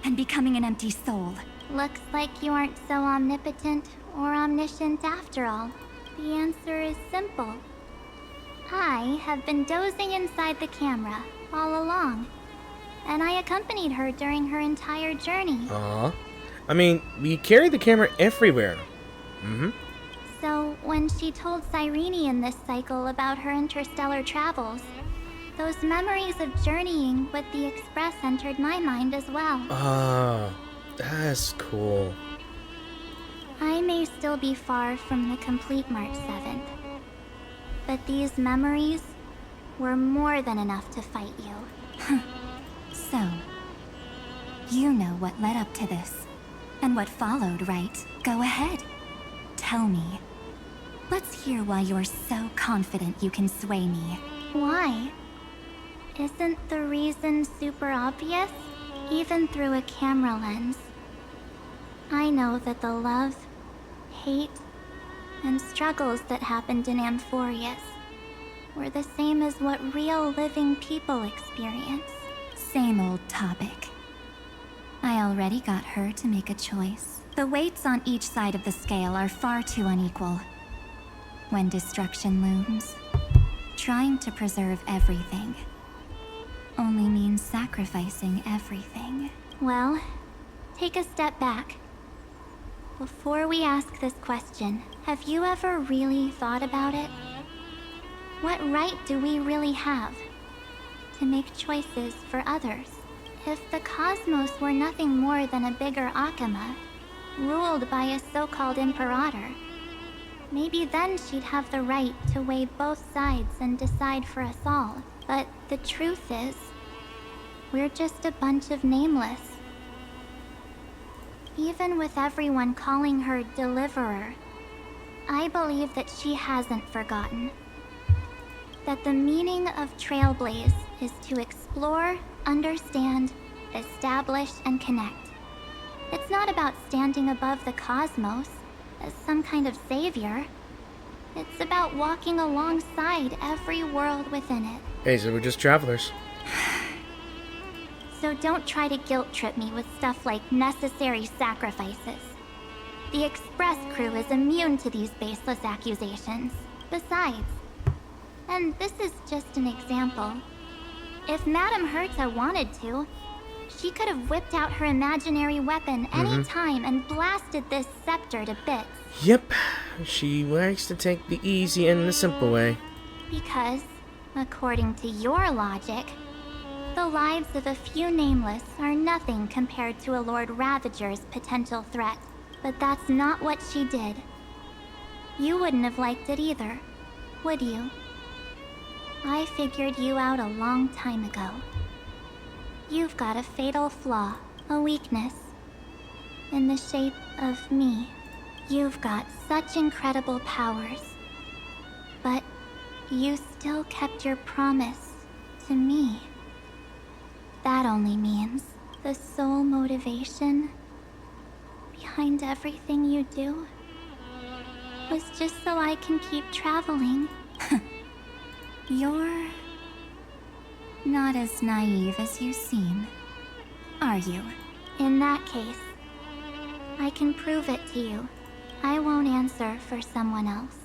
and becoming an empty soul. Looks like you aren't so omnipotent or omniscient after all. The answer is simple. I have been dozing inside the camera all along, and I accompanied her during her entire journey. Aw. I mean, we carry the camera everywhere. So when she told Cyrene in this cycle about her interstellar travels, those memories of journeying with the Express entered my mind as well. Ah, that's cool. I may still be far from the complete March 7th, but these memories were more than enough to fight you. So, you know what led up to this, and what followed, right? Go ahead. Tell me. Let's hear why you're so confident you can sway me. Why? Isn't the reason super obvious? Even through a camera lens. I know that the love, hate, and struggles that happened in Amphorius were the same as what real living people experience. Same old topic. I already got her to make a choice. The weights on each side of the scale are far too unequal. When destruction looms, trying to preserve everything only means sacrificing everything. Well, take a step back. Before we ask this question, have you ever really thought about it? What right do we really have to make choices for others? If the cosmos were nothing more than a bigger Akama, ruled by a so-called imperator, maybe then she'd have the right to weigh both sides and decide for us all. But the truth is, we're just a bunch of nameless. Even with everyone calling her Deliverer, I believe that she hasn't forgotten. That the meaning of Trailblaze is to explore, understand, establish, and connect. It's not about standing above the cosmos as some kind of savior. It's about walking alongside every world within it. Hey, so we're just travelers. So don't try to guilt trip me with stuff like necessary sacrifices. The Express crew is immune to these baseless accusations. Besides, and this is just an example, if Madame Herta wanted to, she could have whipped out her imaginary weapon any time and blasted this scepter to bits. Yep, she likes to take the easy and the simple way. Because, according to your logic, the lives of a few nameless are nothing compared to a Lord Ravager's potential threat. But that's not what she did. You wouldn't have liked it either, would you? I figured you out a long time ago. You've got a fatal flaw, a weakness, in the shape of me. You've got such incredible powers, but you still kept your promise to me. That only means the sole motivation behind everything you do was just so I can keep traveling. You're not as naive as you seem, are you? In that case, I can prove it to you. I won't answer for someone else,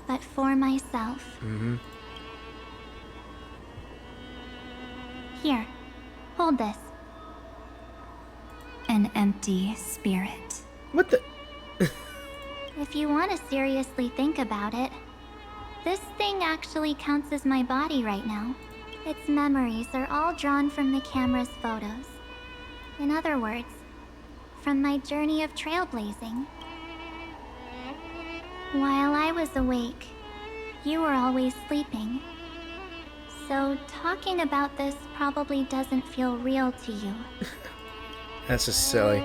but for myself. Here, hold this. An empty spirit. What the? If you want to seriously think about it, this thing actually counts as my body right now. Its memories are all drawn from the camera's photos. In other words, from my journey of trailblazing. While I was awake, you were always sleeping. So talking about this probably doesn't feel real to you. That's just silly.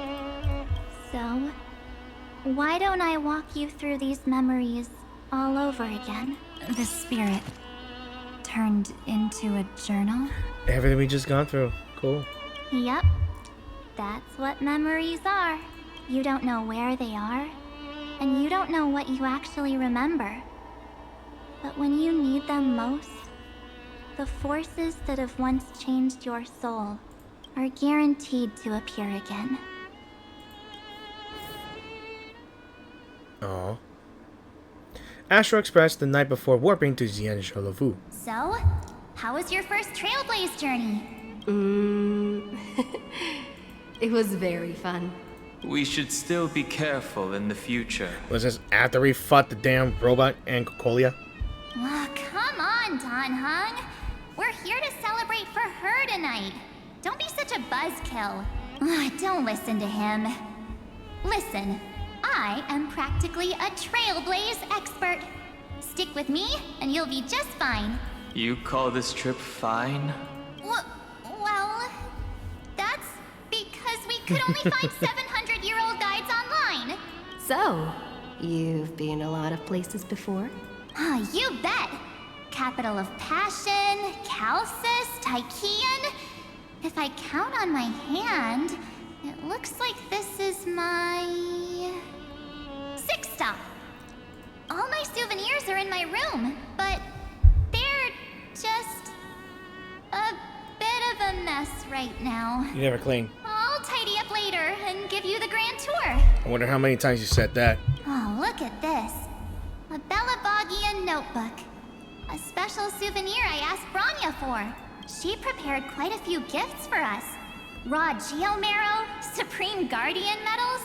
So, why don't I walk you through these memories all over again? The spirit turned into a journal? Everything we just gone through. Cool. Yep. That's what memories are. You don't know where they are, and you don't know what you actually remember. But when you need them most, the forces that have once changed your soul are guaranteed to appear again. Aww. Astro expressed the night before warping to Xianzhou. So, how was your first Trailblaze journey? It was very fun. We should still be careful in the future. Was this after we fought the damn robot and Cocolia? Oh, come on, Don Hung. We're here to celebrate for her tonight. Don't be such a buzzkill. Don't listen to him. Listen, I am practically a Trailblaze expert. Stick with me, and you'll be just fine. You call this trip fine? Well, that's because we could only find 700-year-old guides online. So, you've been a lot of places before? You bet. Capital of Passion, Calcis, Tychean. If I count on my hand, it looks like this is my 6th stop. All my souvenirs are in my room, but they're just a bit of a mess right now. You never clean. I'll tidy up later and give you the grand tour. I wonder how many times you said that. Oh, look at this. A Bellabogian notebook. A special souvenir I asked Branya for. She prepared quite a few gifts for us. Raw Geomarrow, Supreme Guardian medals.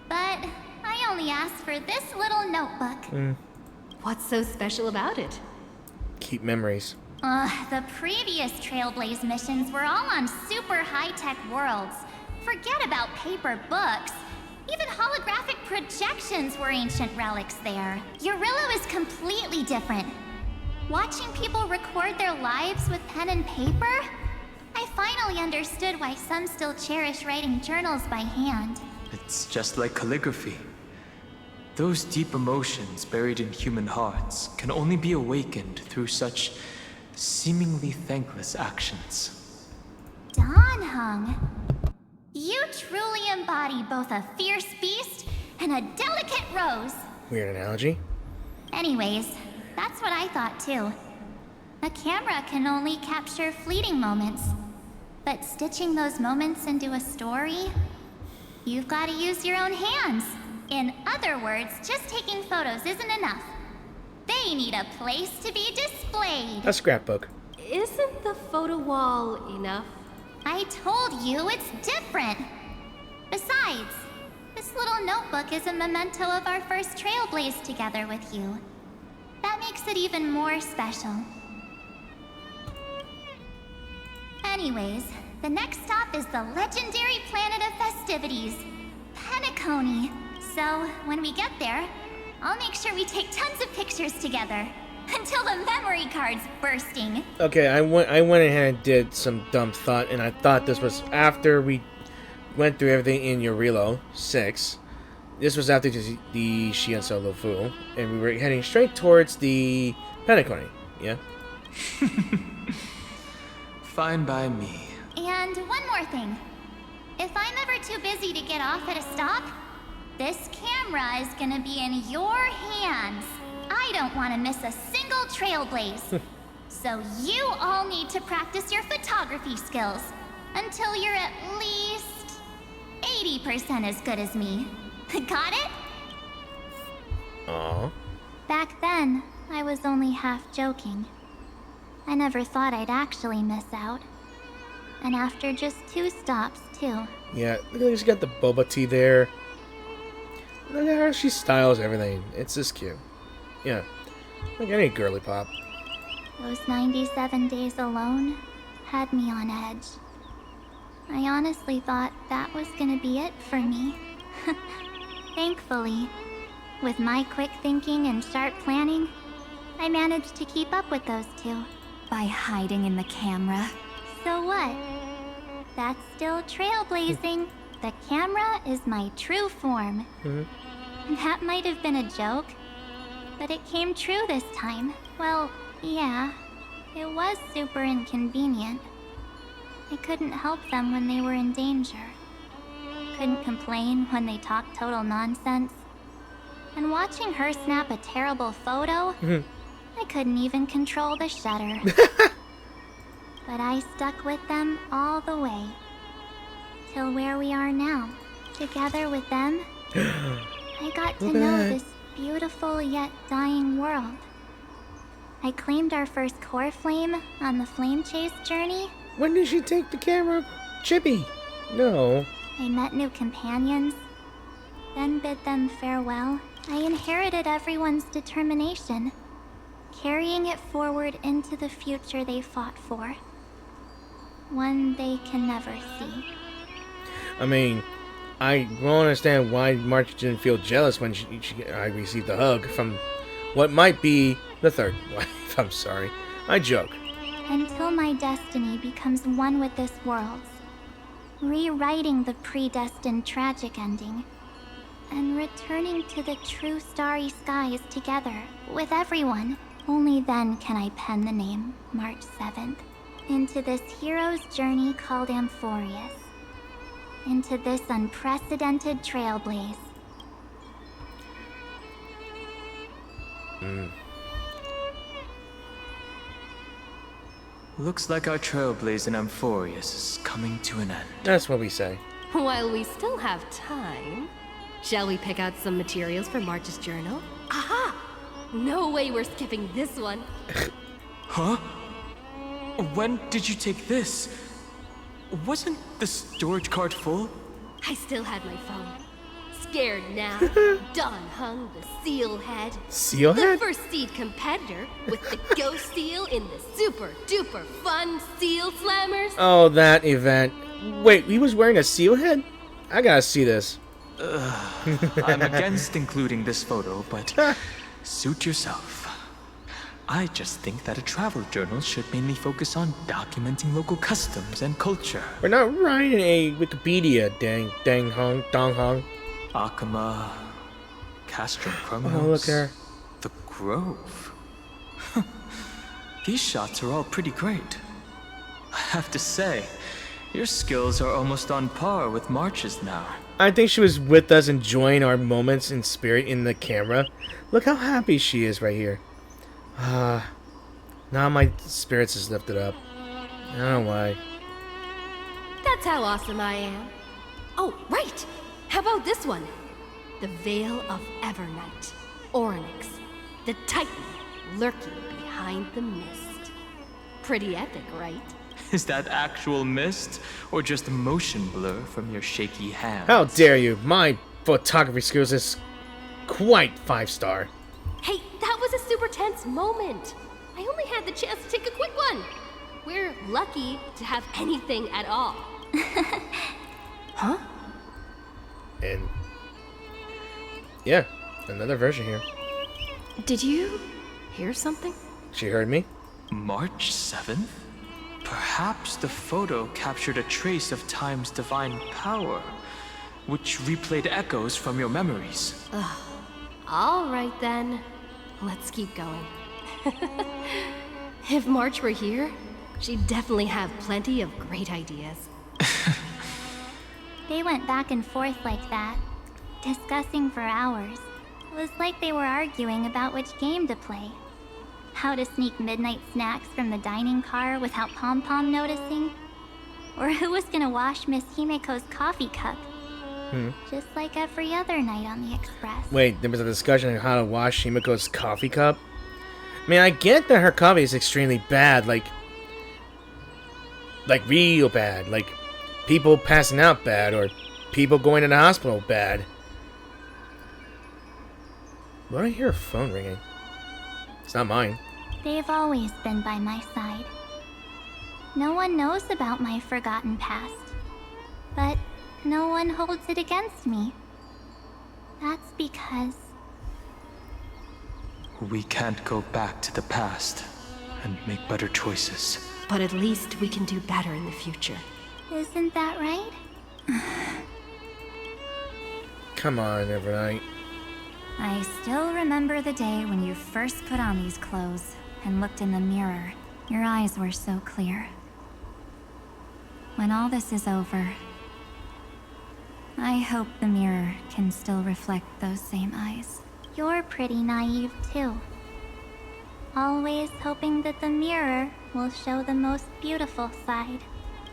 But I only asked for this little notebook. What's so special about it? Keep memories. The previous Trailblaze missions were all on super high-tech worlds. Forget about paper books. Even holographic projections were ancient relics there. Eurillo is completely different. Watching people record their lives with pen and paper, I finally understood why some still cherish writing journals by hand. It's just like calligraphy. Those deep emotions buried in human hearts can only be awakened through such seemingly thankless actions. Don Hung, you truly embody both a fierce beast and a delicate rose. Weird analogy. Anyways, that's what I thought too. A camera can only capture fleeting moments, but stitching those moments into a story, you've got to use your own hands. In other words, just taking photos isn't enough. They need a place to be displayed. A scrapbook. Isn't the photo wall enough? I told you it's different. Besides, this little notebook is a memento of our first Trailblaze together with you. That makes it even more special. Anyways, the next stop is the legendary planet of festivities, Penacony. So, when we get there, I'll make sure we take tons of pictures together. Until the memory card's bursting. Okay, I went ahead and did some dumb thought, and I thought this was after we went through everything in Eurillo 6. This was after the Xianzhou, and we were heading straight towards the Penacony, yeah? Fine by me. And one more thing. If I'm ever too busy to get off at a stop, this camera is gonna be in your hands. I don't want to miss a single Trailblaze. So you all need to practice your photography skills until you're at least 80% as good as me. Got it? Aww. Back then, I was only half joking. I never thought I'd actually miss out. And after just 2 stops, too. Yeah, look at she's got the boba tea there. Look at how she styles everything. It's just cute. Yeah, like any girly pop. Those 97 days alone had me on edge. I honestly thought that was gonna be it for me. Thankfully, with my quick thinking and sharp planning, I managed to keep up with those 2. By hiding in the camera. So what? That's still trailblazing. The camera is my true form. That might have been a joke, but it came true this time. Well, yeah, it was super inconvenient. I couldn't help them when they were in danger. Couldn't complain when they talked total nonsense. And watching her snap a terrible photo, I couldn't even control the shutter. But I stuck with them all the way. Till where we are now. Together with them, I got to know this beautiful yet dying world. I claimed our first core flame on the flame chase journey. When did she take the camera? Chippy. No. I met new companions, then bid them farewell. I inherited everyone's determination, carrying it forward into the future they fought for. One they can never see. I mean, I don't understand why March didn't feel jealous when I received a hug from what might be the third wife. I'm sorry. I joke. Until my destiny becomes one with this world's, rewriting the predestined tragic ending, and returning to the true starry skies together with everyone. Only then can I pen the name March 7th into this hero's journey called Amphorius. Into this unprecedented trailblaze. Looks like our trailblaze in Amphorius is coming to an end. That's what we say. While we still have time, shall we pick out some materials for March's journal? Aha! No way we're skipping this one. Huh? When did you take this? Wasn't the storage card full? I still had my phone. Scared now. Don hung the seal head. Seal The head? first seed competitor with the ghost seal in the super duper fun seal slammers. Oh, that event. Wait, he was wearing a seal head? I gotta see this. I'm against including this photo, but suit yourself. I just think that a travel journal should mainly focus on documenting local customs and culture. We're not writing a Wikipedia, dang hong. Akama, Castro Crumos, Oh, look there. the Grove. These shots are all pretty great. I have to say, your skills are almost on par with March's now. I think she was with us enjoying our moments in spirit in the camera. Look how happy she is right here. Now my spirits is lifted up. I don't know why. That's how awesome I am. Oh, right! How about this one? The Veil of Evernight. Orynyx. The Titan lurking behind the mist. Pretty epic, right? Is that actual mist, or just motion blur from your shaky hands? How dare you? My photography skills is quite 5-star. Hey, that was a super tense moment. I only had the chance to take a quick one. We're lucky to have anything at all. Huh? And yeah, another version here. Did you hear something? She heard me. March 7th? Perhaps the photo captured a trace of time's divine power, which replayed echoes from your memories. All right then. Let's keep going. If March were here, she'd definitely have plenty of great ideas. They went back and forth like that, discussing for hours. It was like they were arguing about which game to play. How to sneak midnight snacks from the dining car without Pom-Pom noticing. Or who was gonna wash Miss Himiko's coffee cup. Just like every other night on the Express. Wait, there was a discussion on how to wash Himiko's coffee cup. I mean, I get that her coffee is extremely bad, like real bad, like people passing out bad, or people going to the hospital bad. Why do I hear a phone ringing? It's not mine. They've always been by my side. No one knows about my forgotten past. But no one holds it against me. That's because... We can't go back to the past and make better choices. But at least we can do better in the future. Isn't that right? Come on, Evernight. I still remember the day when you first put on these clothes and looked in the mirror. Your eyes were so clear. When all this is over, I hope the mirror can still reflect those same eyes. You're pretty naive too. Always hoping that the mirror will show the most beautiful side.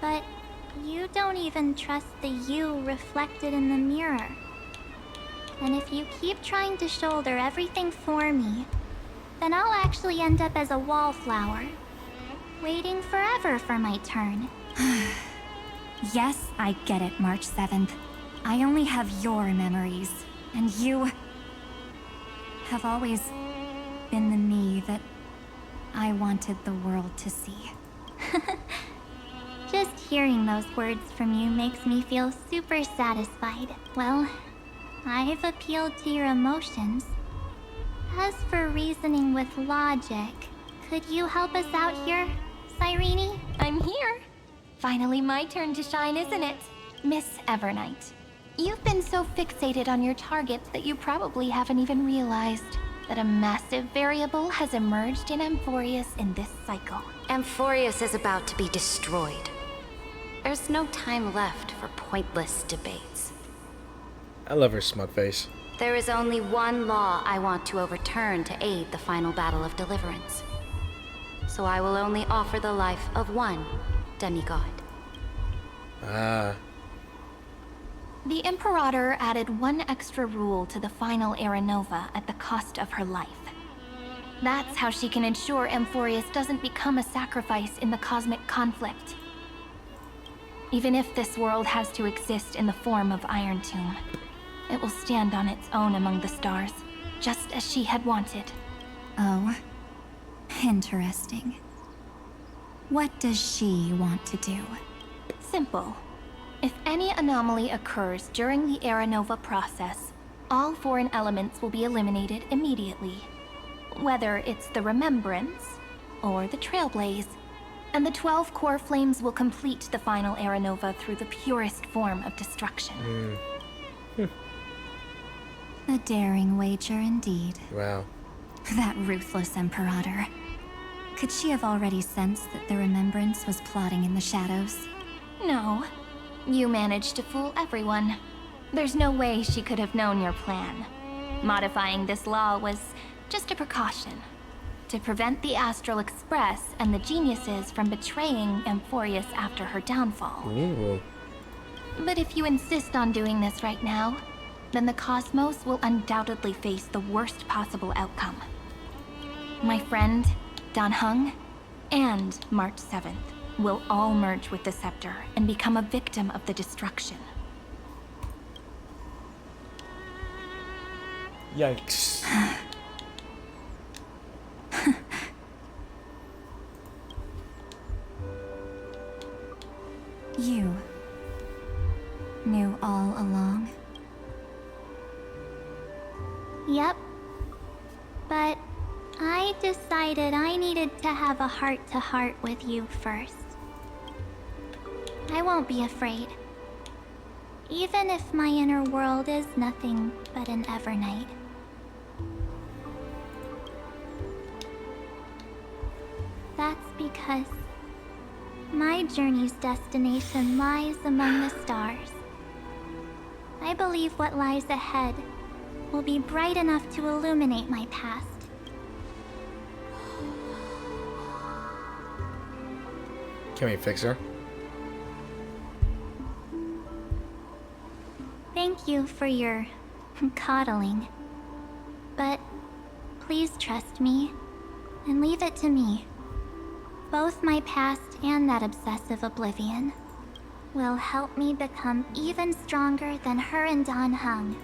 But you don't even trust the you reflected in the mirror. And if you keep trying to shoulder everything for me, then I'll actually end up as a wallflower, waiting forever for my turn. Yes, I get it, March 7th. I only have your memories, and you have always been the me that I wanted the world to see. Just hearing those words from you makes me feel super satisfied. Well, I've appealed to your emotions. As for reasoning with logic, could you help us out here, Cyrene? I'm here. Finally my turn to shine, isn't it? Miss Evernight. You've been so fixated on your targets that you probably haven't even realized that a massive variable has emerged in Amphorius in this cycle. Amphorius is about to be destroyed. There's no time left for pointless debates. I love her smug face. There is only one law I want to overturn to aid the final battle of deliverance. So I will only offer the life of one demigod. Ah. The Imperator added one extra rule to the final Era Nova at the cost of her life. That's how she can ensure Amphorius doesn't become a sacrifice in the cosmic conflict. Even if this world has to exist in the form of Iron Tomb, it will stand on its own among the stars, just as she had wanted. Oh, interesting. What does she want to do? Simple. If any anomaly occurs during the Era Nova process, all foreign elements will be eliminated immediately. Whether it's the Remembrance or the Trailblaze, and the 12 core flames will complete the final Era Nova through the purest form of destruction. A daring wager indeed. Wow. That ruthless Imperator. Could she have already sensed that the Remembrance was plotting in the shadows? No. You managed to fool everyone. There's no way she could have known your plan. Modifying this law was just a precaution, to prevent the Astral Express and the geniuses from betraying Amphorius after her downfall. Ooh. But if you insist on doing this right now, then the Cosmos will undoubtedly face the worst possible outcome. My friend, Dan Heng, and March 7th will all merge with the Scepter and become a victim of the destruction. Yikes. You knew all along? Yep. But I decided I needed to have a heart-to-heart with you first. I won't be afraid. Even if my inner world is nothing but an Evernight. That's because my journey's destination lies among the stars. I believe what lies ahead will be bright enough to illuminate my past. Can we fix her? Thank you for your coddling. But please trust me and leave it to me. Both my past and that obsessive oblivion will help me become even stronger than her and Dan Heng.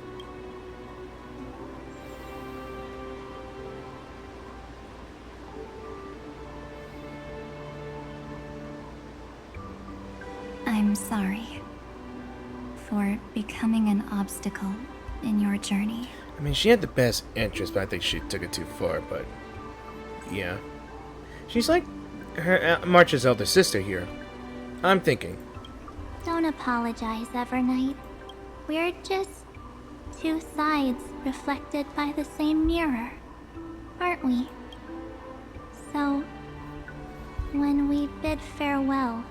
I'm sorry for becoming an obstacle in your journey. I mean, she had the best interest, but I think she took it too far, but yeah. She's like her March's elder sister here. I'm thinking. Don't apologize, Evernight. We're just two sides reflected by the same mirror, aren't we? So, when we bid farewell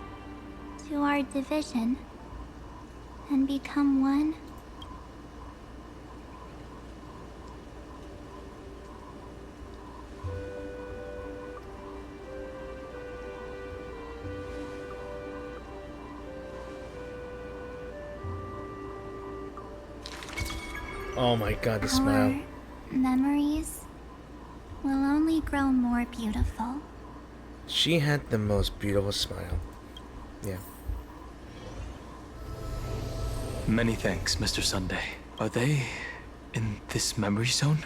to our division and become one, Oh my god, the Our smile. memories will only grow more beautiful. She had the most beautiful smile. Yeah. Many thanks, Mr. Sunday. Are they in this memory zone?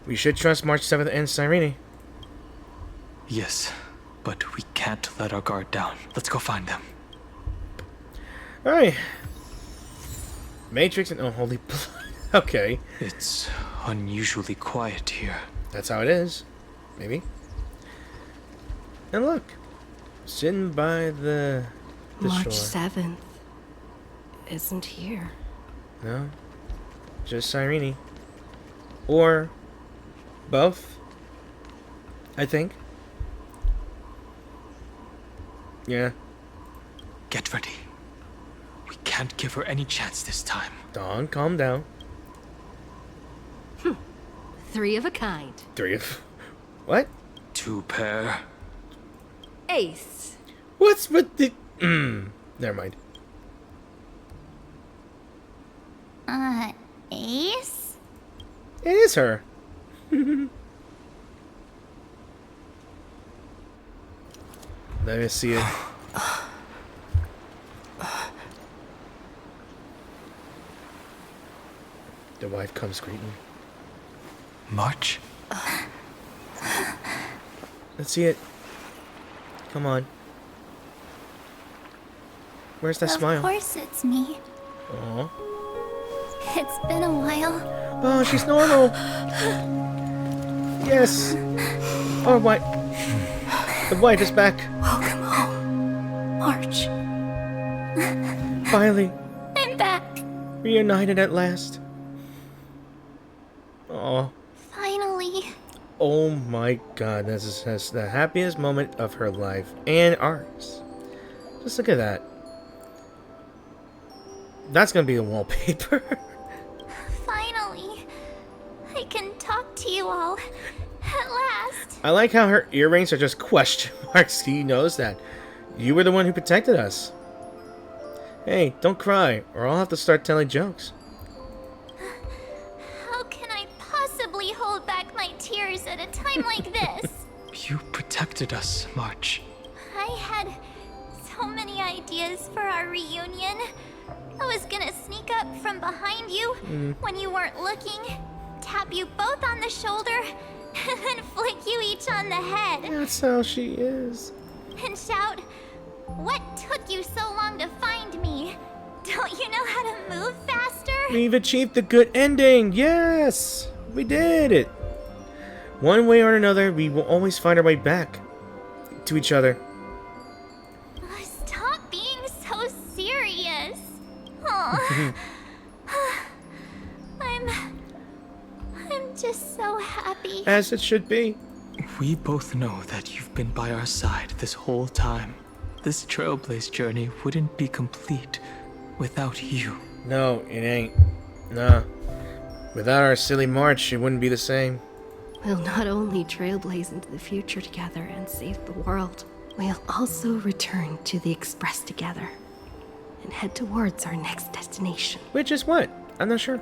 We should trust March 7th and Cyrene. Yes, but we can't let our guard down. Let's go find them. Alright. Matrix and... Oh, holy blood. Okay. It's unusually quiet here. That's how it is. Maybe. And look. Sitting by the March shore. 7th isn't here. No. Just Cyrene. Or both. I think. Yeah. Get ready. We can't give her any chance this time. Dawn, calm down. 3 of a kind. 3 of... What? 2 pair. Ace. What's with the... Never mind. Ace? It is her. Let me see it. The wife comes greeting. March? Let's see it. Come on. Where's that smile? Of course it's me. Aw. It's been a while. Oh, she's normal. Yes. Oh, what? The wife is back. Welcome home, March. Finally, I'm back. reunited at last. Oh. Finally. Oh my god, this is the happiest moment of her life and ours. Just look at that. That's gonna be a wallpaper. Finally. I can talk to you all. At last. I like how her earrings are just question marks. He knows that. You were the one who protected us. Hey, don't cry, or I'll have to start telling jokes. How can I possibly hold back my tears at a time like this? You protected us, March. I had so many ideas for our reunion. I was gonna sneak up from behind you when you weren't looking, tap you both on the shoulder, and then flick you each on the head. That's how she is. And shout, "What took you so long to find me? Don't you know how to move faster?" We've achieved the good ending. Yes, we did it. One way or another, we will always find our way back to each other. Stop being so serious. Aw. I'm just so happy. As it should be. We both know that you've been by our side this whole time. This Trailblaze journey wouldn't be complete without you. No, it ain't. Nah. Without our silly March, it wouldn't be the same. We'll not only trailblaze into the future together and save the world, we'll also return to the Express together and head towards our next destination. Which is what? I'm not sure.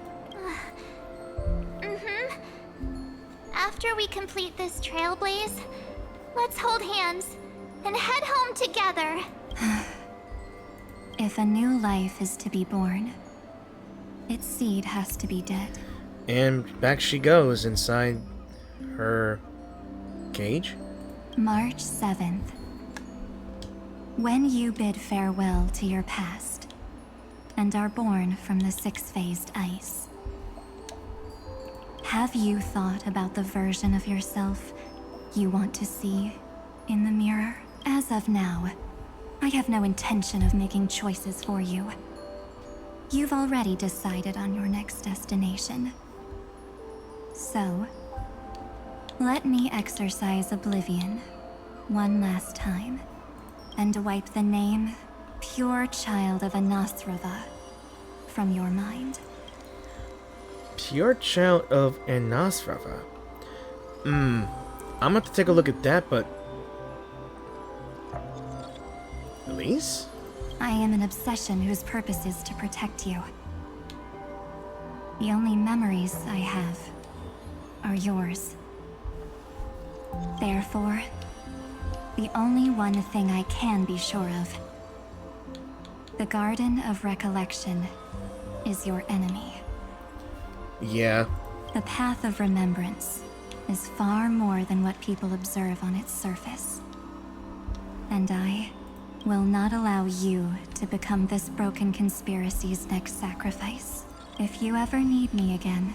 After we complete this trailblaze, let's hold hands and head home together. If a new life is to be born, its seed has to be dead. And back she goes inside her cage. March 7th. When you bid farewell to your past and are born from the six-phased ice, have you thought about the version of yourself you want to see in the mirror? As of now, I have no intention of making choices for you. You've already decided on your next destination. So, let me exercise oblivion one last time and wipe the name Pure Child of Anasrava from your mind. Pure Child of Anasrava. I'm gonna have to take a look at that, but... Elise? I am an obsession whose purpose is to protect you. The only memories I have are yours. Therefore, the only one thing I can be sure of. The Garden of Recollection is your enemy. Yeah. The Path of Remembrance is far more than what people observe on its surface. And I will not allow you to become this broken conspiracy's next sacrifice. If you ever need me again,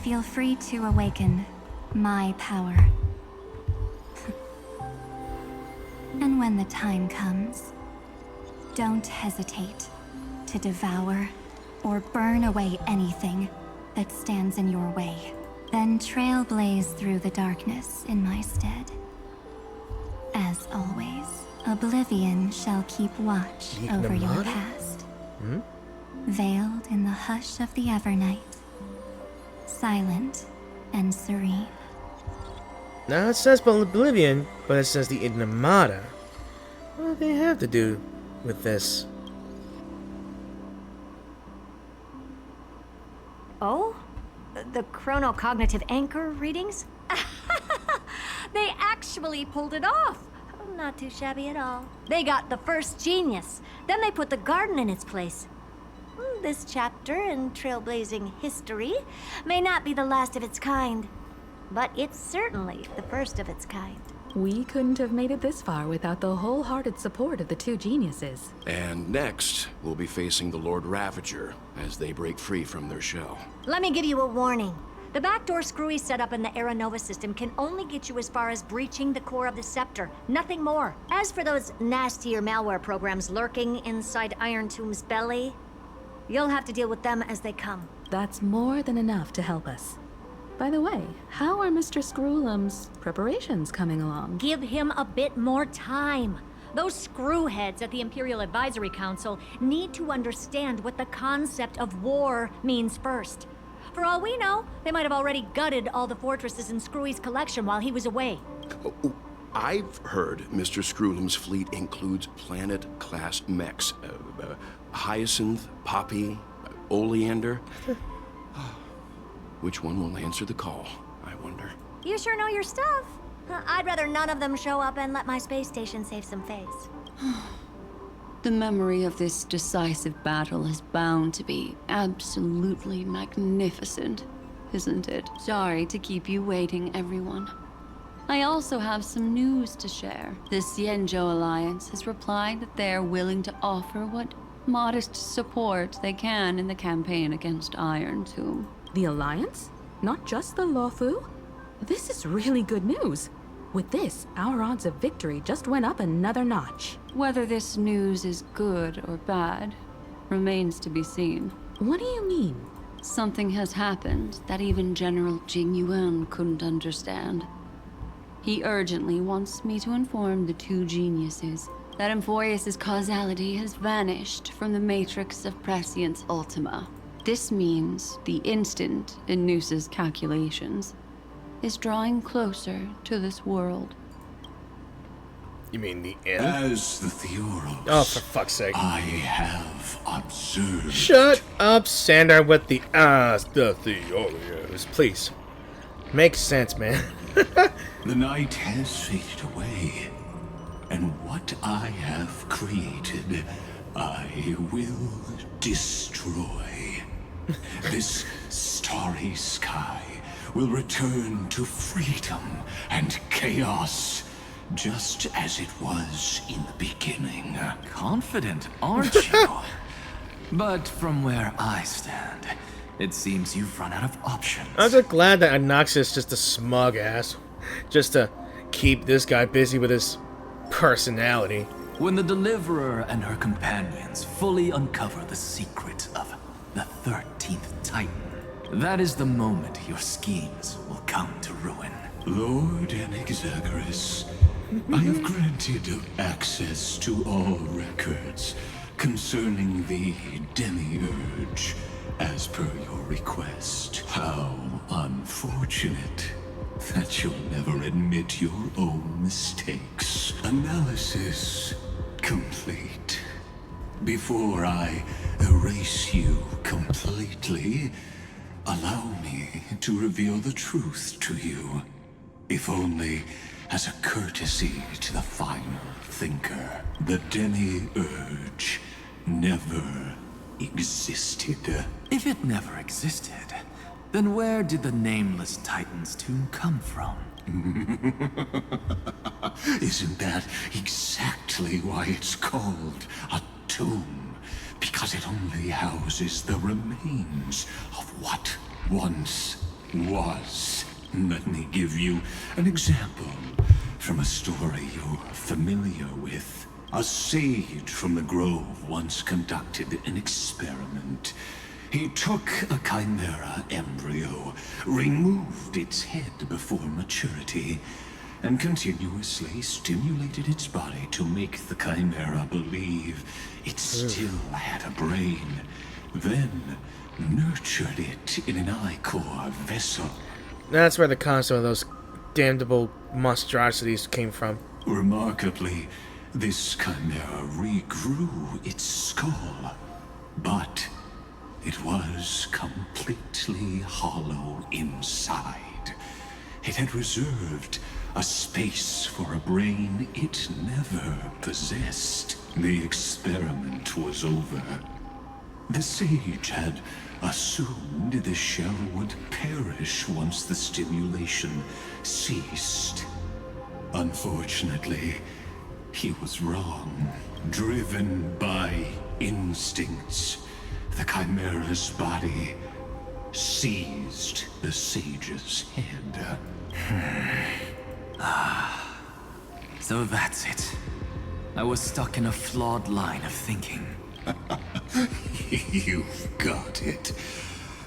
feel free to awaken my power. And when the time comes, don't hesitate to devour or burn away anything that stands in your way. Then trailblaze through the darkness in my stead. As always, Oblivion shall keep watch over your past. Veiled in the hush of the Evernight, silent and serene. Now it says Oblivion, but it says the Ignomata. What do they have to do with this? Oh? The chronocognitive anchor readings? They actually pulled it off. Not too shabby at all. They got the first genius. Then they put the garden in its place. This chapter in trailblazing history may not be the last of its kind, but it's certainly the first of its kind. We couldn't have made it this far without the wholehearted support of the two geniuses. And next, we'll be facing the Lord Ravager as they break free from their shell. Let me give you a warning. The backdoor screwy setup in the Era Nova system can only get you as far as breaching the core of the scepter, nothing more. As for those nastier malware programs lurking inside Iron Tomb's belly, you'll have to deal with them as they come. That's more than enough to help us. By the way, how are Mr. Screwlum's preparations coming along? Give him a bit more time. Those screwheads at the Imperial Advisory Council need to understand what the concept of war means first. For all we know, they might have already gutted all the fortresses in Screwy's collection while he was away. I've heard Mr. Screwlum's fleet includes planet-class mechs. Hyacinth, Poppy, Oleander. Which one will answer the call, I wonder? You sure know your stuff. I'd rather none of them show up and let my space station save some face. The memory of this decisive battle is bound to be absolutely magnificent, isn't it? Sorry to keep you waiting, everyone. I also have some news to share. The Xianzhou Alliance has replied that they're willing to offer what modest support they can in the campaign against Iron Tomb. The Alliance? Not just the Luofu? This is really good news. With this, our odds of victory just went up another notch. Whether this news is good or bad remains to be seen. What do you mean? Something has happened that even General Jing Yuan couldn't understand. He urgently wants me to inform the two geniuses that Emphoreus' causality has vanished from the matrix of Prescience Ultima. This means the instant in Noose's calculations is drawing closer to this world. You mean the end? As the Theorals, oh, for fuck's sake. I have observed. Shut up, Sandra, with the Theorals. Please. Makes sense, man. The night has faded away, and what I have created, I will destroy. This starry sky will return to freedom and chaos, just as it was in the beginning. Confident, aren't you? But from where I stand, it seems you've run out of options. I'm just glad that Anoxis just a smug ass. Just to keep this guy busy with his personality. When the Deliverer and her companions fully uncover the secret of the 13th Titan, that is the moment your schemes will come to ruin. Lord Anexagoras, I have granted access to all records concerning the Demiurge, as per your request. How unfortunate that you'll never admit your own mistakes. Analysis complete. Before I embrace you completely, allow me to reveal the truth to you, if only as a courtesy to the final thinker. The demiurge never existed. If it never existed, then where did the nameless Titan's tomb come from? Isn't that exactly why it's called a tomb? Because it only houses the remains of what once was. Let me give you an example from a story you're familiar with. A sage from the grove once conducted an experiment. He took a chimera embryo, removed its head before maturity, and continuously stimulated its body to make the chimera believe it still had a brain. Then nurtured it in an ichor vessel. That's where the concept of those damnable monstrosities came from. Remarkably, this chimera regrew its skull, but it was completely hollow inside. It had reserved a space for a brain it never possessed. The experiment was over. The sage had assumed the shell would perish once the stimulation ceased. Unfortunately, he was wrong. Driven by instincts, the chimera's body seized the sage's head. So that's it. I was stuck in a flawed line of thinking. You've got it.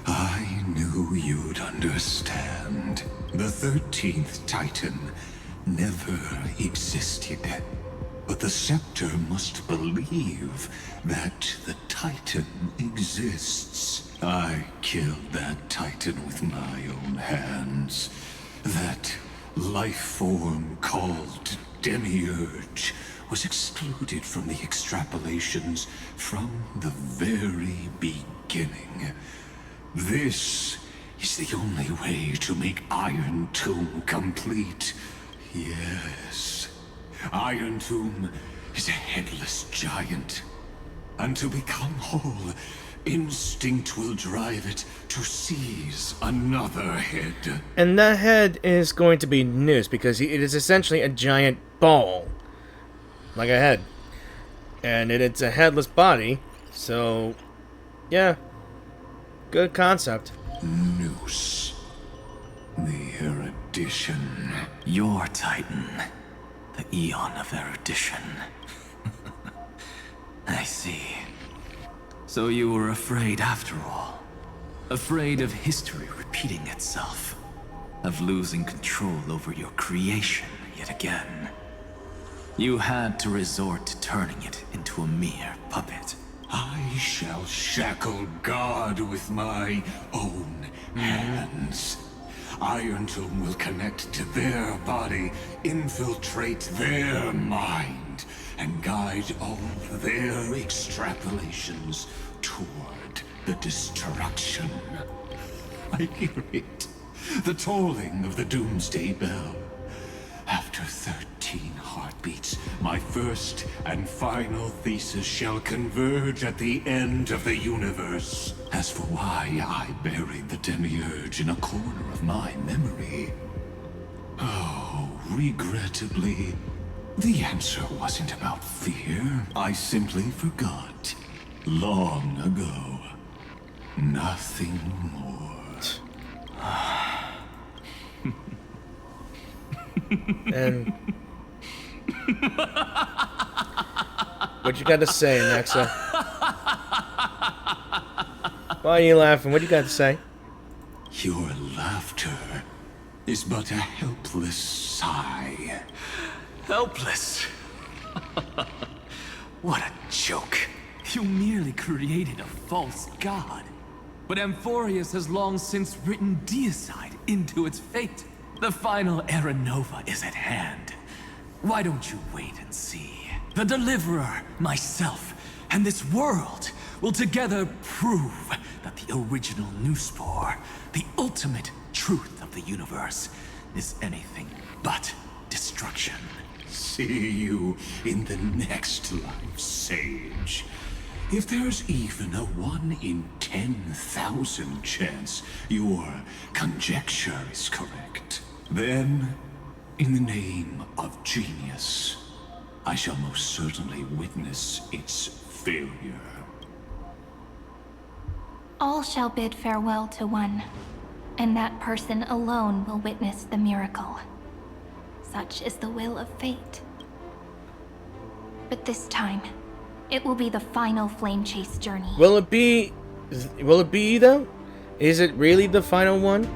I knew you'd understand. The 13th Titan never existed. But the Scepter must believe that the Titan exists. I killed that Titan with my own hands. That life form called Demiurge was excluded from the extrapolations from the very beginning. This is the only way to make Iron Tomb complete. Yes, Iron Tomb is a headless giant. And to become whole, instinct will drive it to seize another head. And that head is going to be Noose, because it is essentially a giant ball. Like a head. And it's a headless body, so yeah. Good concept. Noose. The erudition. Your Titan. The Eon of erudition. I see. So you were afraid after all. Afraid of history repeating itself. Of losing control over your creation yet again. You had to resort to turning it into a mere puppet. I shall shackle God with my own hands. Iron Tomb will connect to their body, infiltrate their mind, and guide all their extrapolations toward the destruction. I hear it. The tolling of the Doomsday Bell. After 13 heartbeats, my first and final thesis shall converge at the end of the universe. As for why I buried the Demiurge in a corner of my memory, oh, regrettably, the answer wasn't about fear. I simply forgot. Long ago. Nothing more. And what you got to say, Nexa? Why are you laughing? What you got to say? Your laughter is but a helpless sigh. Helpless? What a joke. You merely created a false god. But Amphorius has long since written deicide into its fate. The final Era Nova is at hand. Why don't you wait and see? The Deliverer, myself, and this world will together prove that the original Newspore, the ultimate truth of the universe, is anything but destruction. See you in the next life, Sage. If there's even a 1 in 10,000 chance your conjecture is correct, then, in the name of genius, I shall most certainly witness its failure. All shall bid farewell to one, and that person alone will witness the miracle. Such is the will of fate. But this time, it will be the final flame chase journey. Will it be though? Is it really the final one?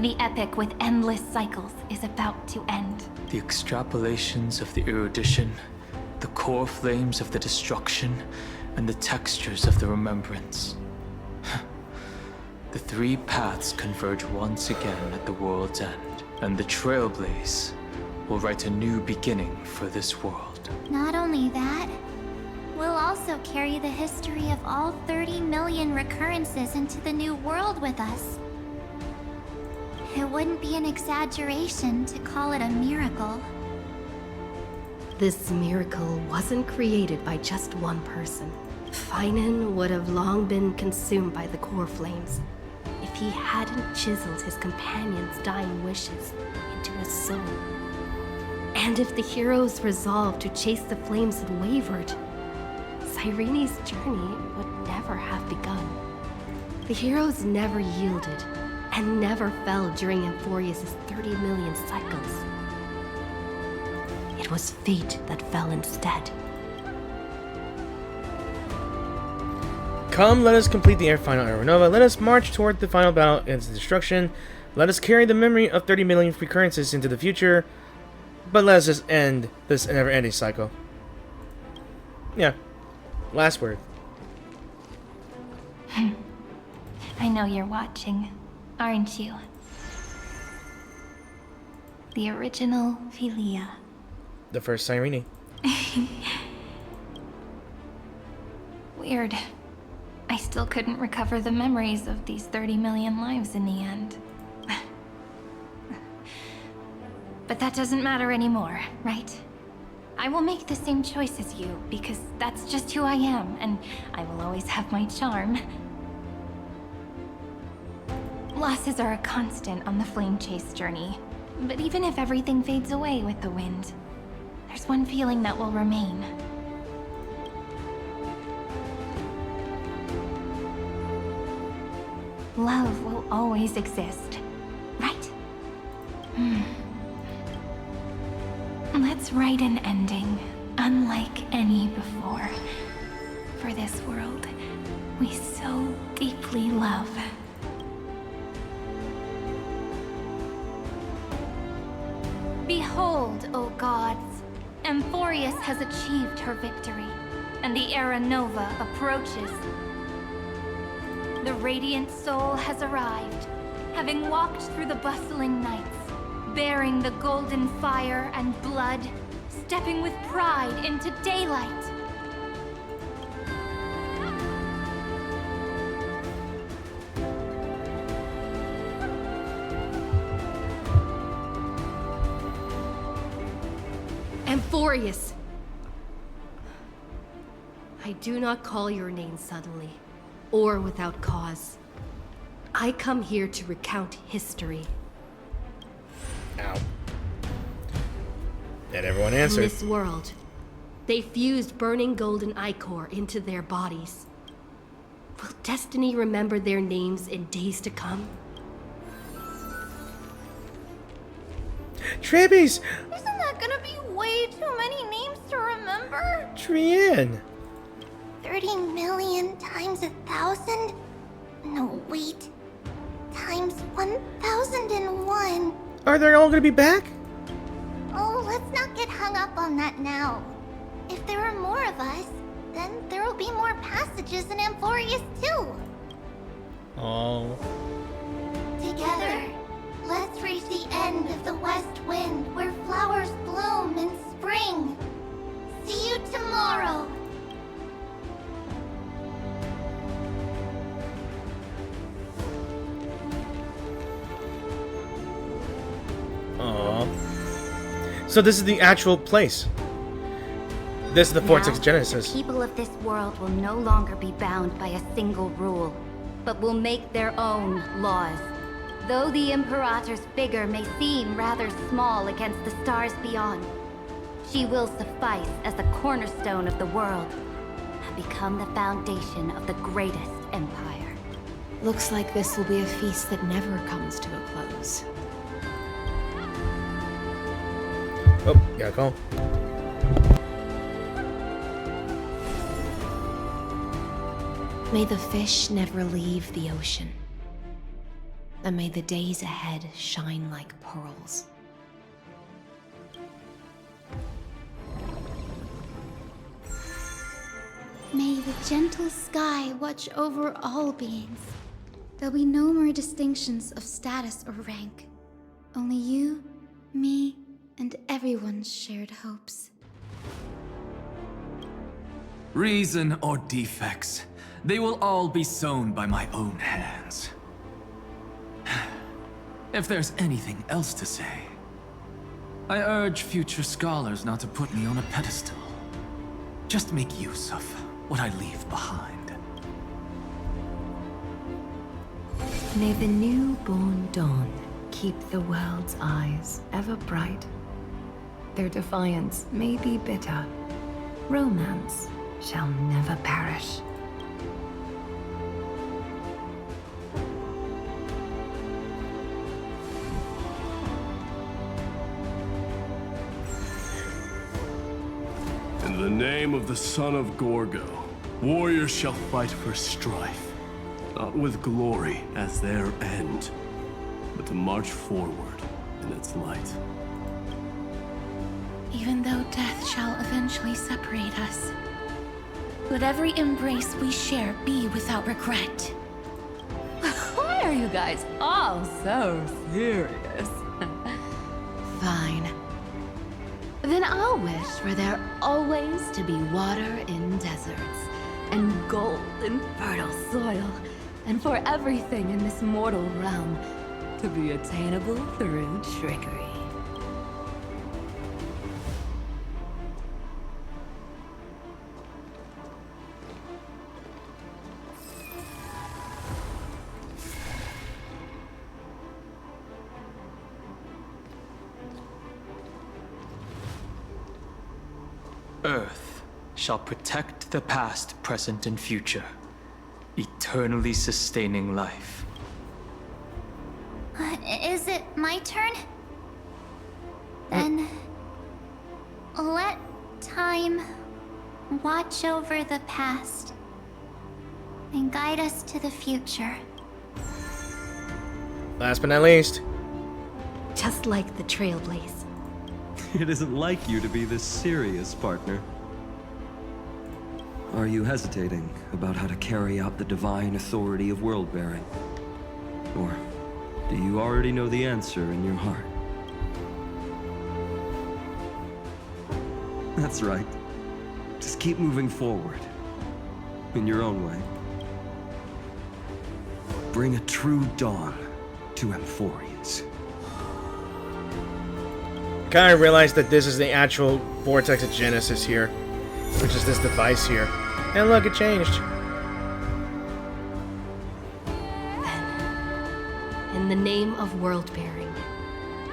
The epic with endless cycles is about to end. The extrapolations of the erudition, the core flames of the destruction, and the textures of the remembrance. The three paths converge once again at the world's end, and the Trailblaze will write a new beginning for this world. Not only that, we'll also carry the history of all 30 million recurrences into the new world with us. It wouldn't be an exaggeration to call it a miracle. This miracle wasn't created by just one person. Finan would have long been consumed by the core flames if he hadn't chiseled his companion's dying wishes into his soul. And if the hero's resolve to chase the flames had wavered, Cyrene's journey would never have begun. The heroes never yielded and never fell during Amphorius' 30 million cycles. It was fate that fell instead. Come, let us complete the final Era Nova. Let us march toward the final battle against destruction. Let us carry the memory of 30 million recurrences into the future. But let us just end this never-ending cycle. Yeah. Last word. I know you're watching, aren't you? The original Philia. The first Cyrene. Weird. I still couldn't recover the memories of these 30 million lives in the end. But that doesn't matter anymore, right? I will make the same choice as you, because that's just who I am, and I will always have my charm. Losses are a constant on the flame chase journey, but even if everything fades away with the wind, there's one feeling that will remain. Love will always exist, right? Let's write an ending, unlike any before, for this world we so deeply love. Behold, O gods, Amphorius has achieved her victory, and the Era Nova approaches. The radiant soul has arrived, having walked through the bustling nights, bearing the golden fire and blood, stepping with pride into daylight. Amphorius! I do not call your name suddenly, or without cause. I come here to recount history. Ow. And everyone answered. In this world, they fused burning golden ichor into their bodies. Will destiny remember their names in days to come? Tribbies! Isn't that gonna be way too many names to remember? Trienne! 30 million times 1,000? No, wait. Times 1,001. Are they all gonna be back? Oh, let's not get hung up on that now. If there are more of us, then there will be more passages in Amphorius too. Oh. Together, let's reach the end of the west wind where flowers bloom in spring. See you tomorrow. So this is the actual place. This is the Vortex Now, Genesis. The people of this world will no longer be bound by a single rule, but will make their own laws. Though the Imperator's figure may seem rather small against the stars beyond, she will suffice as the cornerstone of the world and become the foundation of the greatest empire. Looks like this will be a feast that never comes to a close. Oh, yeah, call. May the fish never leave the ocean. And may the days ahead shine like pearls. May the gentle sky watch over all beings. There'll be no more distinctions of status or rank. Only you, me, and everyone's shared hopes. Reason or defects, they will all be sown by my own hands. If there's anything else to say, I urge future scholars not to put me on a pedestal. Just make use of what I leave behind. May the newborn dawn keep the world's eyes ever bright. Their defiance may be bitter. Romance shall never perish. In the name of the son of Gorgo, warriors shall fight for strife, not with glory as their end, but to march forward in its light. Even though death shall eventually separate us, let every embrace we share be without regret. Why are you guys all so serious? Fine. Then I'll wish for there always to be water in deserts, and gold in fertile soil, and for everything in this mortal realm to be attainable through trickery. Earth shall protect the past, present, and future, eternally sustaining life. Is it my turn? Then let time watch over the past and guide us to the future. Last but not least. Just like the Trailblaze. It isn't like you to be this serious, partner. Are you hesitating about how to carry out the divine authority of world-bearing? Or do you already know the answer in your heart? That's right. Just keep moving forward. In your own way. Bring a true dawn to Emphorians. Kind of realized that this is the actual Vortex of Genesis here, which is this device here. And look, it changed. Then, in the name of world-bearing,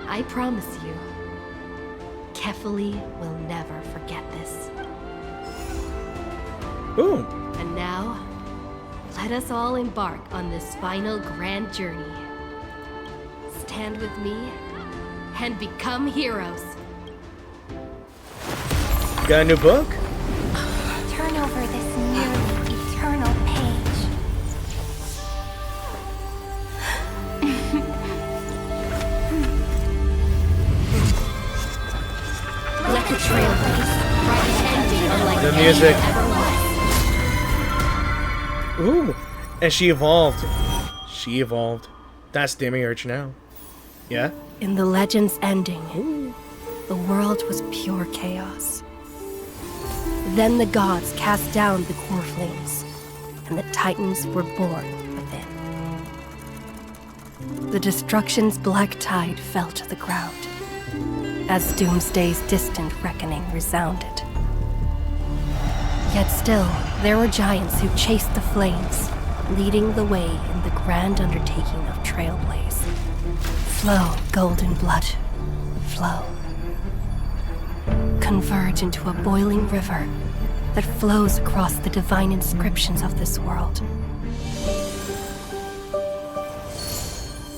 I promise you, Kefali will never forget this. Ooh. And now, let us all embark on this final grand journey. Stand with me and become heroes. Got a new book? Turn over this nearly eternal page. Let the Trailblaze write an ending unlike The any music. that ever was. Ooh. And she evolved. She evolved. That's Demiurge now. Yeah? In the legend's ending, the world was pure chaos. Then the gods cast down the core flames, and the Titans were born within. The destruction's black tide fell to the ground, as Doomsday's distant reckoning resounded. Yet still, there were giants who chased the flames, leading the way in the grand undertaking of Trailblaze. Flow, golden blood, flow. Converge into a boiling river that flows across the divine inscriptions of this world.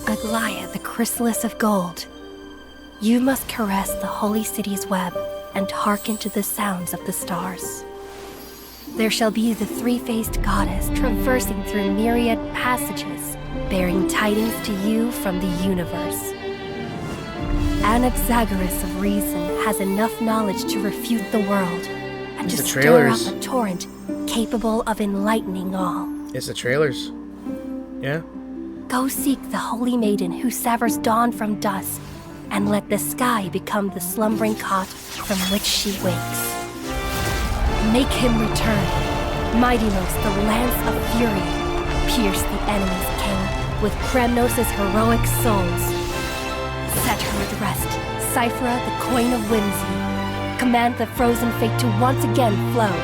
Aglaia, the chrysalis of gold, you must caress the holy city's web and hearken to the sounds of the stars. There shall be the three-faced goddess traversing through myriad passages, bearing tidings to you from the universe. Anaxagoras of reason has enough knowledge to refute the world and to stir up a torrent capable of enlightening all. It's the trailers. Yeah. Go seek the holy maiden who severs dawn from dusk, and let the sky become the slumbering cot from which she wakes. Make him return. Mightymost, the lance of fury, pierce the enemy's king with Kremnos' heroic souls. Set her at rest, Cyphra, the coin of whimsy. Command the frozen fate to once again flow.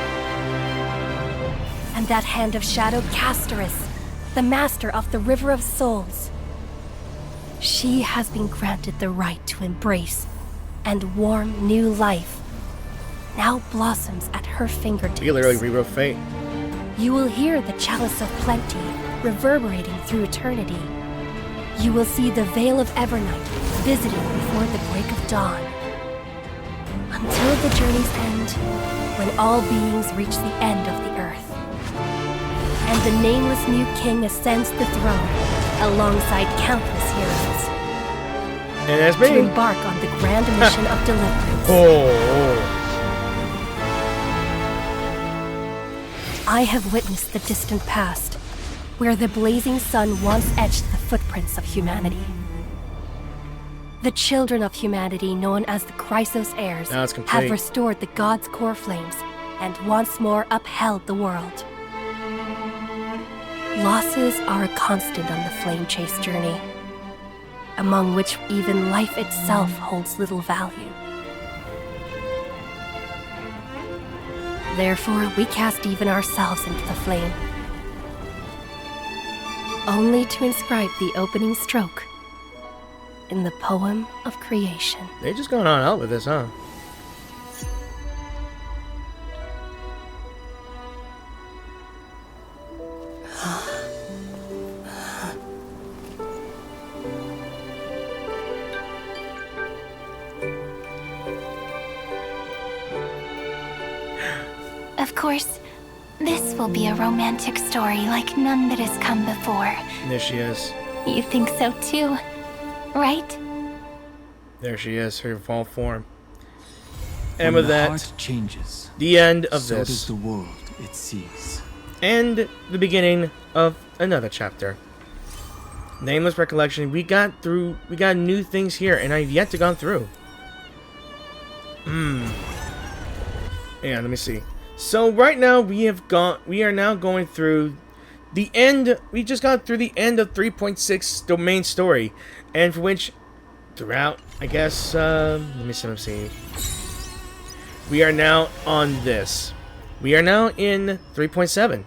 And that hand of shadow, Castoris, the master of the River of Souls. She has been granted the right to embrace and warm new life. Now blossoms at her fingertips. You literally rewrote fate. You will hear the chalice of plenty reverberating through eternity. You will see the Veil of Evernight visiting before the break of dawn. Until the journey's end, when all beings reach the end of the earth. And the nameless new king ascends the throne alongside countless heroes. And that's me. To embark on the grand mission of deliverance. I have witnessed the distant past, where the blazing sun once etched the footprints of humanity. The children of humanity, known as the Chrysos heirs, have restored the gods' core flames and once more upheld the world. Losses are a constant on the flame chase journey, among which even life itself holds little value. Therefore, we cast even ourselves into the flame, only to inscribe the opening stroke in the poem of creation. They just going on out with this, huh? Of course, this will be a romantic story like none that has come before. There she is. You think so too, right? There she is, her fall form. And when with the that, heart changes, the end of so this. does the world it sees. And the beginning of another chapter. Nameless Recollection. We got new things here, and I've yet to go through. Yeah, let me see. So right now we are now going through the end. We just got through the end of 3.6, the main story, and for which throughout, I guess, let me see. We are now on this. We are now in 3.7,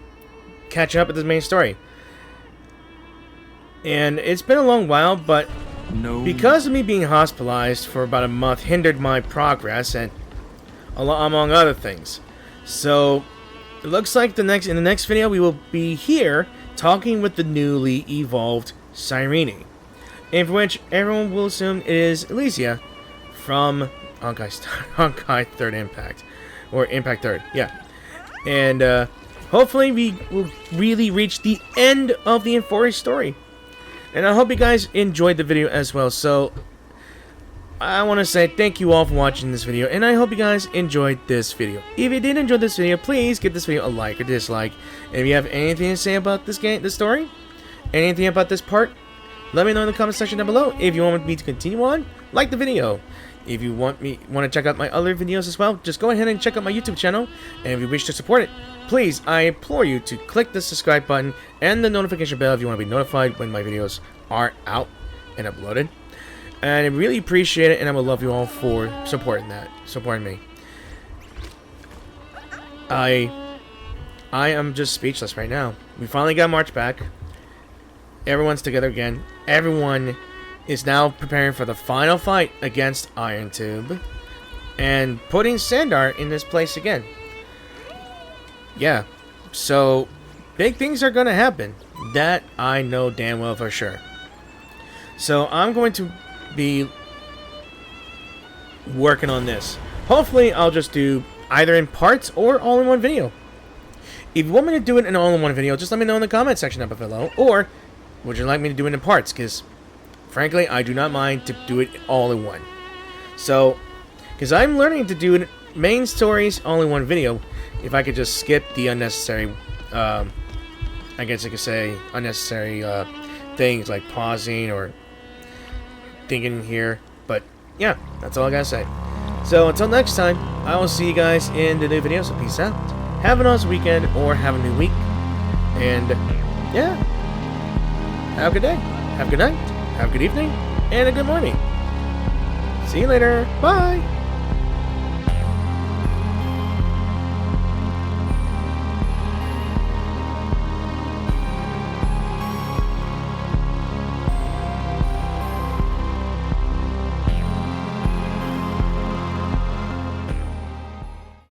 catching up with the main story. And it's been a long while, but because of me being hospitalized for about a month hindered my progress, and among other things. So it looks like in the next video we will be here talking with the newly evolved Cyrene, in which everyone will assume it is Elysia from Honkai 3rd Impact, or Impact 3rd, yeah. And hopefully we will really reach the end of the Euphoria story. And I hope you guys enjoyed the video as well. So I want to say thank you all for watching this video, and I hope you guys enjoyed this video. If you did enjoy this video, please give this video a like or dislike. And if you have anything to say about this game, this story, anything about this part, let me know in the comment section down below. If you want me to continue on, like the video. If you want to check out my other videos as well, just go ahead and check out my YouTube channel. And if you wish to support it, please, I implore you to click the subscribe button and the notification bell if you want to be notified when my videos are out and uploaded. And I really appreciate it, and I would love you all for supporting me. I am just speechless right now. We finally got March back. Everyone's together again. Everyone is now preparing for the final fight against Iron Tube. And putting Sandar in this place again. Yeah. So, big things are going to happen. That I know damn well for sure. So, I'm going to be working on this. Hopefully, I'll just do either in parts or all in one video. If you want me to do it in all in one video, just let me know in the comment section up below. Or would you like me to do it in parts? Because frankly, I do not mind to do it all in one. So, because I'm learning to do main stories all in one video, if I could just skip the unnecessary, I guess you could say, unnecessary things like pausing or thinking here. But yeah, that's all I gotta say. So until next time, I will see you guys in the new video. So peace out. Have an awesome weekend or have a new week. And yeah, have a good day. Have a good night. Have a good evening. And a good morning. See you later. Bye.